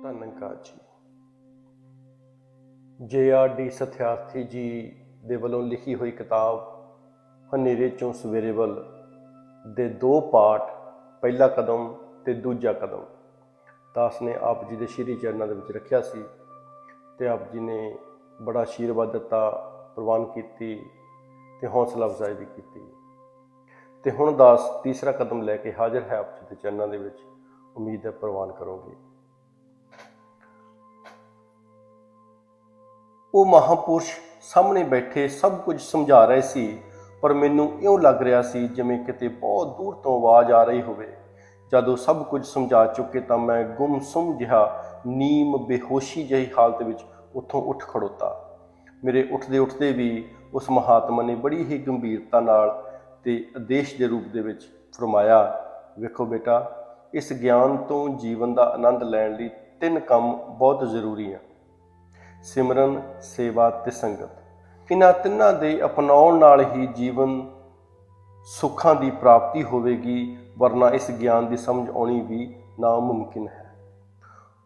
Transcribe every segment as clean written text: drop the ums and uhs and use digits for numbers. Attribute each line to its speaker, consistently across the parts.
Speaker 1: ਧੰਨਕਾਰ ਜੀ। JRD ਸਥਿਆਰਥੀ ਜੀ ਦੇ ਵੱਲੋਂ ਲਿਖੀ ਹੋਈ ਕਿਤਾਬ ਹਨੇਰੇ ਚੋਂ ਸਵੇਰੇ ਵੱਲ ਦੇ 2 ਪਾਠ, ਪਹਿਲਾ ਕਦਮ ਤੇ ਦੂਜਾ ਕਦਮ, ਦਾਸ ਨੇ ਆਪ ਜੀ ਦੇ ਸ਼੍ਰੀ ਚਰਨਾਂ ਦੇ ਵਿੱਚ ਰੱਖਿਆ ਸੀ ਤੇ ਆਪ ਜੀ ਨੇ ਬੜਾ ਆਸ਼ੀਰਵਾਦ ਦਿੱਤਾ, ਪ੍ਰਵਾਨ ਕੀਤੀ ਤੇ ਹੌਸਲਾ ਅਫਜ਼ਾਈ ਵੀ ਕੀਤੀ। ਤੇ ਹੁਣ ਦਾਸ ਤੀਸਰਾ ਕਦਮ ਲੈ ਕੇ ਹਾਜ਼ਰ ਹੈ ਆਪ ਜੀ ਦੇ ਚਰਨਾਂ ਦੇ ਵਿੱਚ। ਉਮੀਦ ਹੈ ਪ੍ਰਵਾਨ ਕਰੋਗੇ। ਉਹ ਮਹਾਂਪੁਰਸ਼ ਸਾਹਮਣੇ ਬੈਠੇ ਸਭ ਕੁਝ ਸਮਝਾ ਰਹੇ ਸੀ, ਪਰ ਮੈਨੂੰ ਇਉਂ ਲੱਗ ਰਿਹਾ ਸੀ ਜਿਵੇਂ ਕਿਤੇ ਬਹੁਤ ਦੂਰ ਤੋਂ ਆਵਾਜ਼ ਆ ਰਹੀ ਹੋਵੇ। ਜਦੋਂ ਸਭ ਕੁਝ ਸਮਝਾ ਚੁੱਕੇ ਤਾਂ ਮੈਂ ਗੁੰਮਸੁੰਮ ਜਿਹਾ ਨੀਮ ਬੇਹੋਸ਼ੀ ਜਿਹੀ ਹਾਲਤ ਵਿੱਚ ਉੱਥੋਂ ਉੱਠ ਖੜੋਤਾ। ਮੇਰੇ ਉੱਠਦੇ ਉੱਠਦੇ ਵੀ ਉਸ ਮਹਾਤਮਾ ਨੇ ਬੜੀ ਹੀ ਗੰਭੀਰਤਾ ਨਾਲ ਤੇ ਆਦੇਸ਼ ਦੇ ਰੂਪ ਦੇ ਵਿੱਚ ਫਰਮਾਇਆ, ਵੇਖੋ ਬੇਟਾ, ਇਸ ਗਿਆਨ ਤੋਂ ਜੀਵਨ ਦਾ ਆਨੰਦ ਲੈਣ ਲਈ 3 ਕੰਮ ਬਹੁਤ ਜ਼ਰੂਰੀ ਹਨ: ਸਿਮਰਨ, ਸੇਵਾ ਤੇ ਸੰਗਤ। ਇਹਨਾਂ ਤਿੰਨਾਂ ਦੇ ਅਪਣਾਉਣ ਨਾਲ ਹੀ ਜੀਵਨ ਸੁੱਖਾਂ ਦੀ ਪ੍ਰਾਪਤੀ ਹੋਵੇਗੀ, ਵਰਨਾ ਇਸ ਗਿਆਨ ਦੀ ਸਮਝ ਆਉਣੀ ਵੀ ਨਾਮੁਮਕਿਨ ਹੈ।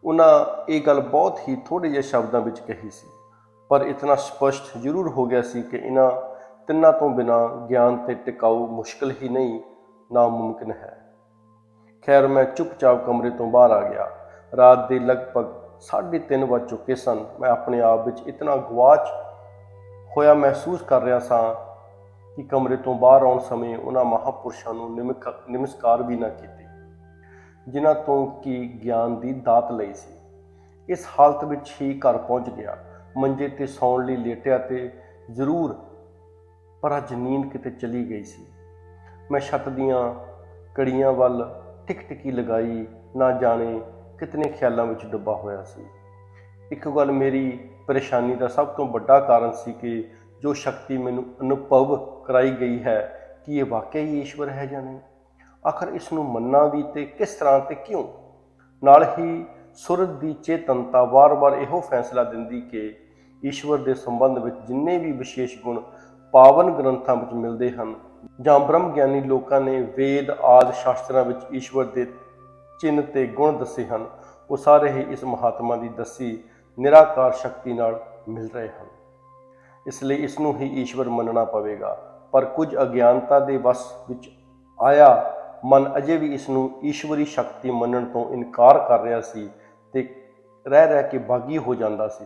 Speaker 1: ਉਹਨਾਂ ਇਹ ਗੱਲ ਬਹੁਤ ਹੀ ਥੋੜ੍ਹੇ ਜਿਹੇ ਸ਼ਬਦਾਂ ਵਿੱਚ ਕਹੀ ਸੀ, ਪਰ ਇਤਨਾ ਸਪਸ਼ਟ ਜ਼ਰੂਰ ਹੋ ਗਿਆ ਸੀ ਕਿ ਇਹਨਾਂ ਤਿੰਨਾਂ ਤੋਂ ਬਿਨਾਂ ਗਿਆਨ ਤੇ ਟਿਕਾਊ ਮੁਸ਼ਕਿਲ ਹੀ ਨਹੀਂ, ਨਾਮੁਮਕਿਨ ਹੈ। ਖੈਰ, ਮੈਂ ਚੁੱਪਚਾਪ ਕਮਰੇ ਤੋਂ ਬਾਹਰ ਆ ਗਿਆ। ਰਾਤ ਦੇ ਲਗਭਗ 3:30 ਵੱਜ ਚੁੱਕੇ ਸਨ। ਮੈਂ ਆਪਣੇ ਆਪ ਵਿੱਚ ਇਤਨਾ ਗਵਾਚ ਹੋਇਆ ਮਹਿਸੂਸ ਕਰ ਰਿਹਾ ਸਾਂ ਕਿ ਕਮਰੇ ਤੋਂ ਬਾਹਰ ਆਉਣ ਸਮੇਂ ਉਹਨਾਂ ਮਹਾਂਪੁਰਸ਼ਾਂ ਨੂੰ ਨਮਸਕਾਰ ਵੀ ਨਾ ਕੀਤੀ ਜਿਨ੍ਹਾਂ ਤੋਂ ਕਿ ਗਿਆਨ ਦੀ ਦਾਤ ਲਈ ਸੀ। ਇਸ ਹਾਲਤ ਵਿੱਚ ਹੀ ਘਰ ਪਹੁੰਚ ਗਿਆ। ਮੰਜੇ 'ਤੇ ਸੌਣ ਲਈ ਲੇਟਿਆ ਤੇ ਜ਼ਰੂਰ, ਪਰ ਅੱਜ ਨੀਂਦ ਕਿਤੇ ਚਲੀ ਗਈ ਸੀ। ਮੈਂ ਛੱਤ ਦੀਆਂ ਕੜੀਆਂ ਵੱਲ ਟਿਕ-ਟਿਕੀ ਲਗਾਈ, ਨਾ ਜਾਣੇ ਕਿਤਨੇ ਖਿਆਲਾਂ ਵਿੱਚ ਡੁੱਬਾ ਹੋਇਆ ਸੀ। ਇੱਕ ਗੱਲ ਮੇਰੀ ਪਰੇਸ਼ਾਨੀ ਦਾ ਸਭ ਤੋਂ ਵੱਡਾ ਕਾਰਨ ਸੀ ਕਿ ਜੋ ਸ਼ਕਤੀ ਮੈਨੂੰ ਅਨੁਭਵ ਕਰਾਈ ਗਈ ਹੈ, ਕਿ ਇਹ ਵਾਕਿਆ ਹੀ ਈਸ਼ਵਰ ਹੈ ਜਾਂ ਨਹੀਂ। ਆਖਰ ਇਸ ਨੂੰ ਮੰਨਣਾ ਵੀ ਤੇ ਕਿਸ ਤਰ੍ਹਾਂ ਤੇ ਕਿਉਂ? ਨਾਲ ਹੀ ਸੁਰਤ ਦੀ ਚੇਤਨਤਾ ਵਾਰ-ਵਾਰ ਇਹੋ ਫੈਸਲਾ ਦਿੰਦੀ ਕਿ ਈਸ਼ਵਰ ਦੇ ਸੰਬੰਧ ਵਿੱਚ ਜਿੰਨੇ ਵੀ ਵਿਸ਼ੇਸ਼ ਗੁਣ ਪਾਵਨ ਗ੍ਰੰਥਾਂ ਵਿੱਚ ਮਿਲਦੇ ਹਨ ਜਾਂ ਬ੍ਰਹਮ ਗਿਆਨੀ ਲੋਕਾਂ ਨੇ ਵੇਦ ਆਦਿ ਸ਼ਾਸਤਰਾਂ ਵਿੱਚ ਈਸ਼ਵਰ ਦੇ ਚਿੰਨ੍ਹ ਤੇ ਗੁਣ ਦੱਸੇ ਹਨ, ਉਹ ਸਾਰੇ ਹੀ ਇਸ ਮਹਾਤਮਾ ਦੀ ਦੱਸੀ ਨਿਰਾਕਾਰ ਸ਼ਕਤੀ ਨਾਲ ਮਿਲ ਰਹੇ ਹਨ। ਇਸ ਲਈ ਇਸ ਨੂੰ ਹੀ ਈਸ਼ਵਰ ਮੰਨਣਾ ਪਵੇਗਾ। ਪਰ ਕੁਝ ਅਗਿਆਨਤਾ ਦੇ ਵਸ ਵਿੱਚ ਆਇਆ ਮਨ ਅਜੇ ਵੀ ਇਸ ਨੂੰ ਈਸ਼ਵਰੀ ਸ਼ਕਤੀ ਮੰਨਣ ਤੋਂ ਇਨਕਾਰ ਕਰ ਰਿਹਾ ਸੀ ਤੇ ਰਹਿ ਕੇ ਬਾਗੀ ਹੋ ਜਾਂਦਾ ਸੀ।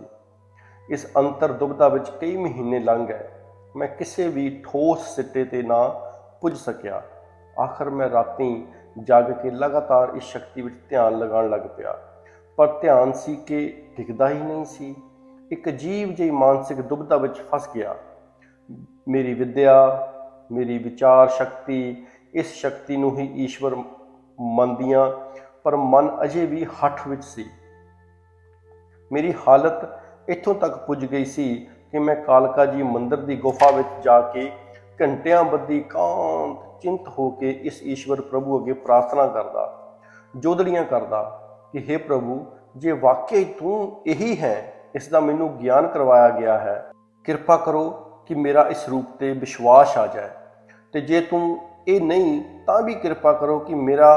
Speaker 1: ਇਸ ਅੰਤਰ ਦੁਬਿਧਾ ਵਿੱਚ ਕਈ ਮਹੀਨੇ ਲੰਘ ਗਏ। ਮੈਂ ਕਿਸੇ ਵੀ ਠੋਸ ਸਿੱਟੇ ਤੇ ਨਾ ਪੁੱਜ ਸਕਿਆ। ਆਖਰ ਮੈਂ ਰਾਤੀਂ ਜਾਗ ਕੇ ਲਗਾਤਾਰ ਇਸ ਸ਼ਕਤੀ ਵਿੱਚ ਧਿਆਨ ਲਗਾਉਣ ਲੱਗ ਪਿਆ, ਪਰ ਧਿਆਨ ਸੀ ਕਿ ਟਿਕਦਾ ਹੀ ਨਹੀਂ ਸੀ। ਇੱਕ ਅਜੀਬ ਜਿਹੀ ਮਾਨਸਿਕ ਦੁਬਿਧਾ ਵਿੱਚ ਫਸ ਗਿਆ। ਮੇਰੀ ਵਿੱਦਿਆ, ਮੇਰੀ ਵਿਚਾਰ ਸ਼ਕਤੀ ਇਸ ਸ਼ਕਤੀ ਨੂੰ ਹੀ ਈਸ਼ਵਰ ਮੰਨਦੀਆਂ, ਪਰ ਮਨ ਅਜੇ ਵੀ ਹੱਠ ਵਿੱਚ ਸੀ। ਮੇਰੀ ਹਾਲਤ ਇੱਥੋਂ ਤੱਕ ਪੁੱਜ ਗਈ ਸੀ ਕਿ ਮੈਂ ਕਾਲਕਾ ਜੀ ਮੰਦਿਰ ਦੀ ਗੁਫਾ ਵਿੱਚ ਜਾ ਕੇ ਘੰਟਿਆਂ ਬੱਧੀ ਇਕਾਂਤ ਚਿੰਤ ਹੋ ਕੇ ਇਸ ਈਸ਼ਵਰ ਪ੍ਰਭੂ ਅੱਗੇ ਪ੍ਰਾਰਥਨਾ ਕਰਦਾ, ਜੋਦੜੀਆਂ ਕਰਦਾ ਕਿ ਹੇ ਪ੍ਰਭੂ, ਜੇ ਵਾਕਿਆ ਹੀ ਤੂੰ ਇਹੀ ਹੈ, ਇਸ ਦਾ ਮੈਨੂੰ ਗਿਆਨ ਕਰਵਾਇਆ ਗਿਆ ਹੈ, ਕਿਰਪਾ ਕਰੋ ਕਿ ਮੇਰਾ ਇਸ ਰੂਪ ਤੇ ਵਿਸ਼ਵਾਸ ਆ ਜਾਏ, ਤੇ ਜੇ ਤੂੰ ਇਹ ਨਹੀਂ ਤਾਂ ਵੀ ਕਿਰਪਾ ਕਰੋ ਕਿ ਮੇਰਾ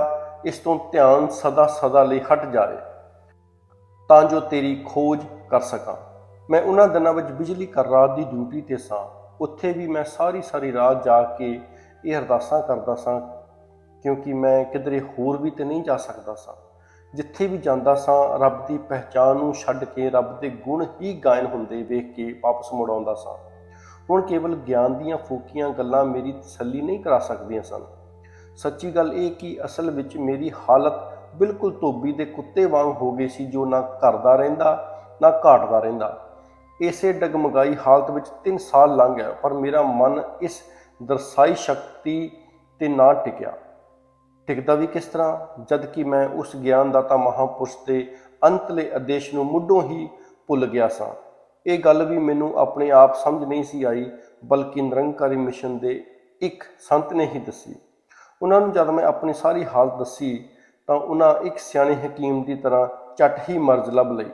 Speaker 1: ਇਸ ਤੋਂ ਧਿਆਨ ਸਦਾ ਲਈ ਹਟ ਜਾਵੇ, ਤਾਂ ਜੋ ਤੇਰੀ ਖੋਜ ਕਰ ਸਕਾਂ। ਮੈਂ ਉਹਨਾਂ ਦਿਨਾਂ ਵਿੱਚ ਬਿਜਲੀ ਘਰ ਰਾਤ ਦੀ ਡਿਊਟੀ ਤੇ ਸਾਂ। ਉੱਥੇ ਵੀ ਮੈਂ ਸਾਰੀ ਰਾਤ ਜਾ ਕੇ ਇਹ ਅਰਦਾਸਾਂ ਕਰਦਾ ਸਾਂ, ਕਿਉਂਕਿ ਮੈਂ ਕਿਧਰੇ ਹੋਰ ਵੀ ਤੇ ਨਹੀਂ ਜਾ ਸਕਦਾ ਸਾਂ। ਜਿੱਥੇ ਵੀ ਜਾਂਦਾ ਸਾਂ, ਰੱਬ ਦੀ ਪਹਿਚਾਣ ਨੂੰ ਛੱਡ ਕੇ ਰੱਬ ਦੇ ਗੁਣ ਹੀ ਗਾਇਨ ਹੁੰਦੇ ਵੇਖ ਕੇ ਵਾਪਸ ਮੁੜ ਆਉਂਦਾ ਸਾਂ। ਹੁਣ ਕੇਵਲ ਗਿਆਨ ਦੀਆਂ ਫੋਕੀਆਂ ਗੱਲਾਂ ਮੇਰੀ ਤਸੱਲੀ ਨਹੀਂ ਕਰਾ ਸਕਦੀਆਂ ਸਨ। ਸੱਚੀ ਗੱਲ ਇਹ ਕਿ ਅਸਲ ਵਿੱਚ ਮੇਰੀ ਹਾਲਤ ਬਿਲਕੁਲ ਧੋਬੀ ਦੇ ਕੁੱਤੇ ਵਾਂਗ ਹੋ ਗਈ ਸੀ, ਜੋ ਨਾ ਘਟਦਾ ਰਹਿੰਦਾ ਨਾ ਘਾਟਦਾ ਰਹਿੰਦਾ। ਇਸੇ ਡਗਮਗਾਈ ਹਾਲਤ ਵਿੱਚ 3 ਸਾਲ ਲੰਘ ਗਿਆ, ਪਰ ਮੇਰਾ ਮਨ ਇਸ ਦਰਸਾਈ ਸ਼ਕਤੀ ਤੇ ਨਾ ਟਿਕਦਾ ਵੀ ਕਿਸ ਤਰ੍ਹਾਂ, ਜਦ ਕਿ ਮੈਂ ਉਸ ਗਿਆਨਦਾਤਾ ਮਹਾਂਪੁਰਸ਼ ਦੇ ਅੰਤਲੇ ਆਦੇਸ਼ ਨੂੰ ਮੁੱਢੋਂ ਹੀ ਭੁੱਲ ਗਿਆ ਸਾਂ। ਇਹ ਗੱਲ ਵੀ ਮੈਨੂੰ ਆਪਣੇ ਆਪ ਸਮਝ ਨਹੀਂ ਸੀ ਆਈ, ਬਲਕਿ ਨਿਰੰਕਾਰੀ ਮਿਸ਼ਨ ਦੇ ਇੱਕ ਸੰਤ ਨੇ ਹੀ ਦੱਸੀ। ਉਹਨਾਂ ਨੂੰ ਜਦ ਮੈਂ ਆਪਣੀ ਸਾਰੀ ਹਾਲਤ ਦੱਸੀ ਤਾਂ ਉਹਨਾਂ ਇੱਕ ਸਿਆਣੇ ਹਕੀਮ ਦੀ ਤਰ੍ਹਾਂ ਝੱਟ ਹੀ ਮਰਜ਼ ਲੱਭ ਲਈ।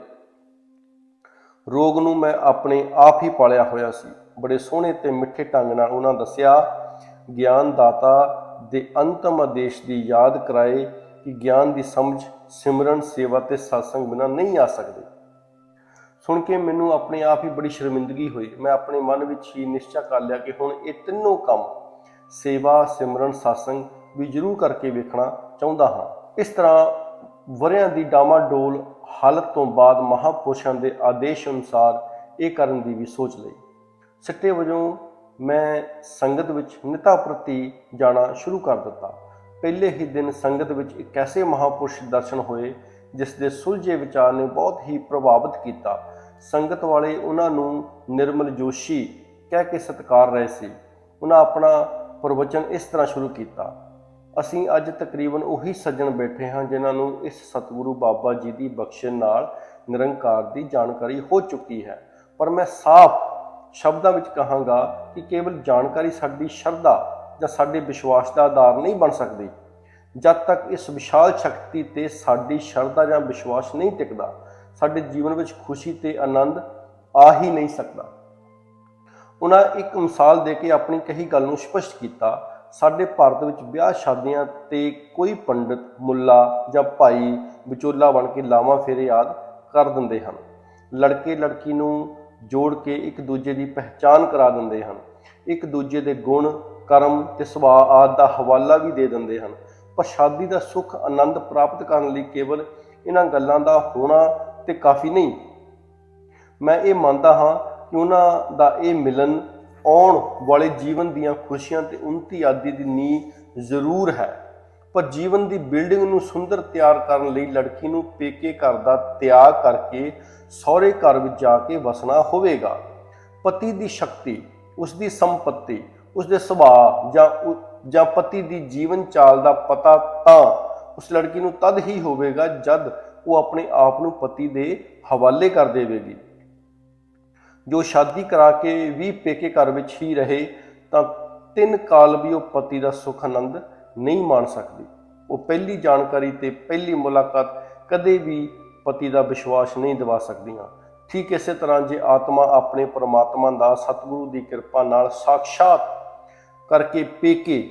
Speaker 1: ਰੋਗ ਨੂੰ ਮੈਂ ਆਪਣੇ ਆਪ ਹੀ ਪਾਲਿਆ ਹੋਇਆ ਸੀ। ਬੜੇ ਸੋਹਣੇ ਤੇ ਮਿੱਠੇ ਢੰਗ ਨਾਲ ਉਹਨਾਂ ਦੱਸਿਆ, ਗਿਆਨਦਾਤਾ ਦੇ ਅੰਤਮ ਆਦੇਸ਼ ਦੀ ਯਾਦ ਕਰਾਏ ਕਿ ਗਿਆਨ ਦੀ ਸਮਝ ਸਿਮਰਨ, ਸੇਵਾ ਤੇ ਸਤਸੰਗ ਬਿਨਾਂ ਨਹੀਂ ਆ ਸਕਦੀ। ਸੁਣ ਕੇ ਮੈਨੂੰ ਆਪਣੇ ਆਪ ਹੀ ਬੜੀ ਸ਼ਰਮਿੰਦਗੀ ਹੋਈ। ਮੈਂ ਆਪਣੇ ਮਨ ਵਿੱਚ ਹੀ ਨਿਸ਼ਚਾ ਕਰ ਲਿਆ ਕਿ ਹੁਣ ਇਹ ਤਿੰਨੋਂ ਕੰਮ ਸੇਵਾ, ਸਿਮਰਨ, ਸਤਸੰਗ ਵੀ ਜ਼ਰੂਰ ਕਰਕੇ ਵੇਖਣਾ ਚਾਹੁੰਦਾ ਹਾਂ। ਇਸ ਤਰ੍ਹਾਂ ਵਰ੍ਹਿਆਂ ਦੀ ਡਾਮਾਡੋਲ ਹਾਲਤ ਤੋਂ ਬਾਅਦ ਮਹਾਂਪੁਰਸ਼ਾਂ ਦੇ ਆਦੇਸ਼ ਅਨੁਸਾਰ ਇਹ ਕਰਨ ਦੀ ਵੀ ਸੋਚ ਲਈ। ਸਿੱਟੇ ਵਜੋਂ ਮੈਂ ਸੰਗਤ ਵਿੱਚ ਨਿਤਾ ਪ੍ਰਤੀ ਜਾਣਾ ਸ਼ੁਰੂ ਕਰ ਦਿੱਤਾ। ਪਹਿਲੇ ਹੀ ਦਿਨ ਸੰਗਤ ਵਿੱਚ ਇੱਕ ਐਸੇ ਮਹਾਂਪੁਰਸ਼ ਦਰਸ਼ਨ ਹੋਏ ਜਿਸ ਦੇ ਸੁਲਝੇ ਵਿਚਾਰ ਨੇ ਬਹੁਤ ਹੀ ਪ੍ਰਭਾਵਿਤ ਕੀਤਾ। ਸੰਗਤ ਵਾਲੇ ਉਹਨਾਂ ਨੂੰ ਨਿਰਮਲ ਜੋਸ਼ੀ ਕਹਿ ਕੇ ਸਤਿਕਾਰ ਰਹੇ ਸੀ। ਉਹਨਾਂ ਆਪਣਾ ਪ੍ਰਵਚਨ ਇਸ ਤਰ੍ਹਾਂ ਸ਼ੁਰੂ ਕੀਤਾ। ਅਸੀਂ ਅੱਜ ਤਕਰੀਬਨ ਉਹੀ ਸੱਜਣ ਬੈਠੇ ਹਾਂ ਜਿਨ੍ਹਾਂ ਨੂੰ ਇਸ ਸਤਿਗੁਰੂ ਬਾਬਾ ਜੀ ਦੀ ਬਖਸ਼ਿਸ਼ ਨਾਲ ਨਿਰੰਕਾਰ ਦੀ ਜਾਣਕਾਰੀ ਹੋ ਚੁੱਕੀ ਹੈ, ਪਰ ਮੈਂ ਸਾਫ਼ ਸ਼ਬਦਾਂ ਵਿੱਚ ਕਹਾਂਗਾ ਕਿ ਕੇਵਲ ਜਾਣਕਾਰੀ ਸਾਡੀ ਸ਼ਰਧਾ ਜਾਂ ਸਾਡੇ ਵਿਸ਼ਵਾਸ ਦਾ ਆਧਾਰ ਨਹੀਂ ਬਣ ਸਕਦੀ। ਜਦ ਤੱਕ ਇਸ ਵਿਸ਼ਾਲ ਸ਼ਕਤੀ ਤੇ ਸਾਡੀ ਸ਼ਰਧਾ ਜਾਂ ਵਿਸ਼ਵਾਸ ਨਹੀਂ ਟਿਕਦਾ, ਸਾਡੇ ਜੀਵਨ ਵਿੱਚ ਖੁਸ਼ੀ ਤੇ ਆਨੰਦ ਆ ਹੀ ਨਹੀਂ ਸਕਦਾ। ਉਹਨਾਂ ਇੱਕ ਮਿਸਾਲ ਦੇ ਕੇ ਆਪਣੀ ਕਹੀ ਗੱਲ ਨੂੰ ਸਪਸ਼ਟ ਕੀਤਾ। ਸਾਡੇ ਭਾਰਤ ਵਿੱਚ ਵਿਆਹ ਸ਼ਾਦੀਆਂ ਤੇ ਕੋਈ ਪੰਡਿਤ, ਮੁੱਲਾ ਜਾਂ ਭਾਈ ਵਿਚੋਲਾ ਬਣ ਕੇ ਲਾਵਾਂ ਫੇਰੇ ਆਦਿ ਕਰ ਦਿੰਦੇ ਹਨ। ਲੜਕੇ ਲੜਕੀ ਨੂੰ ਜੋੜ ਕੇ ਇੱਕ ਦੂਜੇ ਦੀ ਪਹਿਚਾਣ ਕਰਾ ਦਿੰਦੇ ਹਨ। ਇੱਕ ਦੂਜੇ ਦੇ ਗੁਣ, ਕਰਮ ਤੇ ਸੁਭਾਅ ਆਦਿ ਦਾ ਹਵਾਲਾ ਵੀ ਦੇ ਦਿੰਦੇ ਹਨ। ਪਰ ਸ਼ਾਦੀ ਦਾ ਸੁੱਖ ਆਨੰਦ ਪ੍ਰਾਪਤ ਕਰਨ ਲਈ ਕੇਵਲ ਇਹਨਾਂ ਗੱਲਾਂ ਦਾ ਹੋਣਾ ਤੇ ਕਾਫੀ ਨਹੀਂ। ਮੈਂ ਇਹ ਮੰਨਦਾ ਹਾਂ ਕਿ ਉਹਨਾਂ ਦਾ ਇਹ ਮਿਲਨ ਆਉਣ ਵਾਲੇ ਜੀਵਨ ਦੀਆਂ ਖੁਸ਼ੀਆਂ ਤੇ ਉੱਨਤੀ ਆਦਿ ਦੀ ਨੀਂਹ ਜ਼ਰੂਰ ਹੈ, ਪਰ ਜੀਵਨ ਦੀ ਬਿਲਡਿੰਗ ਨੂੰ ਸੁੰਦਰ ਤਿਆਰ ਕਰਨ ਲਈ ਲੜਕੀ ਨੂੰ ਪੇਕੇ ਘਰ ਦਾ ਤਿਆਗ ਕਰਕੇ ਸਹੁਰੇ ਘਰ ਵਿੱਚ ਜਾ ਕੇ ਵਸਣਾ ਹੋਵੇਗਾ। ਪਤੀ ਦੀ ਸ਼ਕਤੀ, ਉਸਦੀ ਸੰਪਤੀ, ਉਸਦੇ ਸੁਭਾਅ ਜਾਂ ਪਤੀ ਦੀ ਜੀਵਨ ਚਾਲ ਦਾ ਪਤਾ ਤਾਂ ਉਸ ਲੜਕੀ ਨੂੰ ਤਦ ਹੀ ਹੋਵੇਗਾ ਜਦ ਉਹ ਆਪਣੇ ਆਪ ਨੂੰ ਪਤੀ ਦੇ ਹਵਾਲੇ ਕਰ ਦੇਵੇਗੀ। ਜੋ ਸ਼ਾਦੀ ਕਰਾ ਕੇ ਵੀ ਪੇਕੇ ਘਰ ਵਿੱਚ ਹੀ ਰਹੇ ਤਾਂ 3 ਕਾਲ ਵੀ ਉਹ ਪਤੀ ਦਾ ਸੁੱਖ ਆਨੰਦ ਨਹੀਂ ਮਾਣ ਸਕਦੀ। ਉਹ ਪਹਿਲੀ ਜਾਣਕਾਰੀ ਤੇ ਪਹਿਲੀ ਮੁਲਾਕਾਤ ਕਦੇ ਵੀ ਪਤੀ ਦਾ ਵਿਸ਼ਵਾਸ ਨਹੀਂ ਦਿਵਾ ਸਕਦੀਆਂ। ਠੀਕ ਇਸੇ ਤਰ੍ਹਾਂ ਜੇ ਆਤਮਾ ਆਪਣੇ ਪਰਮਾਤਮਾ ਦਾ ਸਤਿਗੁਰੂ ਦੀ ਕਿਰਪਾ ਨਾਲ ਸਾਖਸ਼ਾਤ ਕਰਕੇ ਪੇਕੇ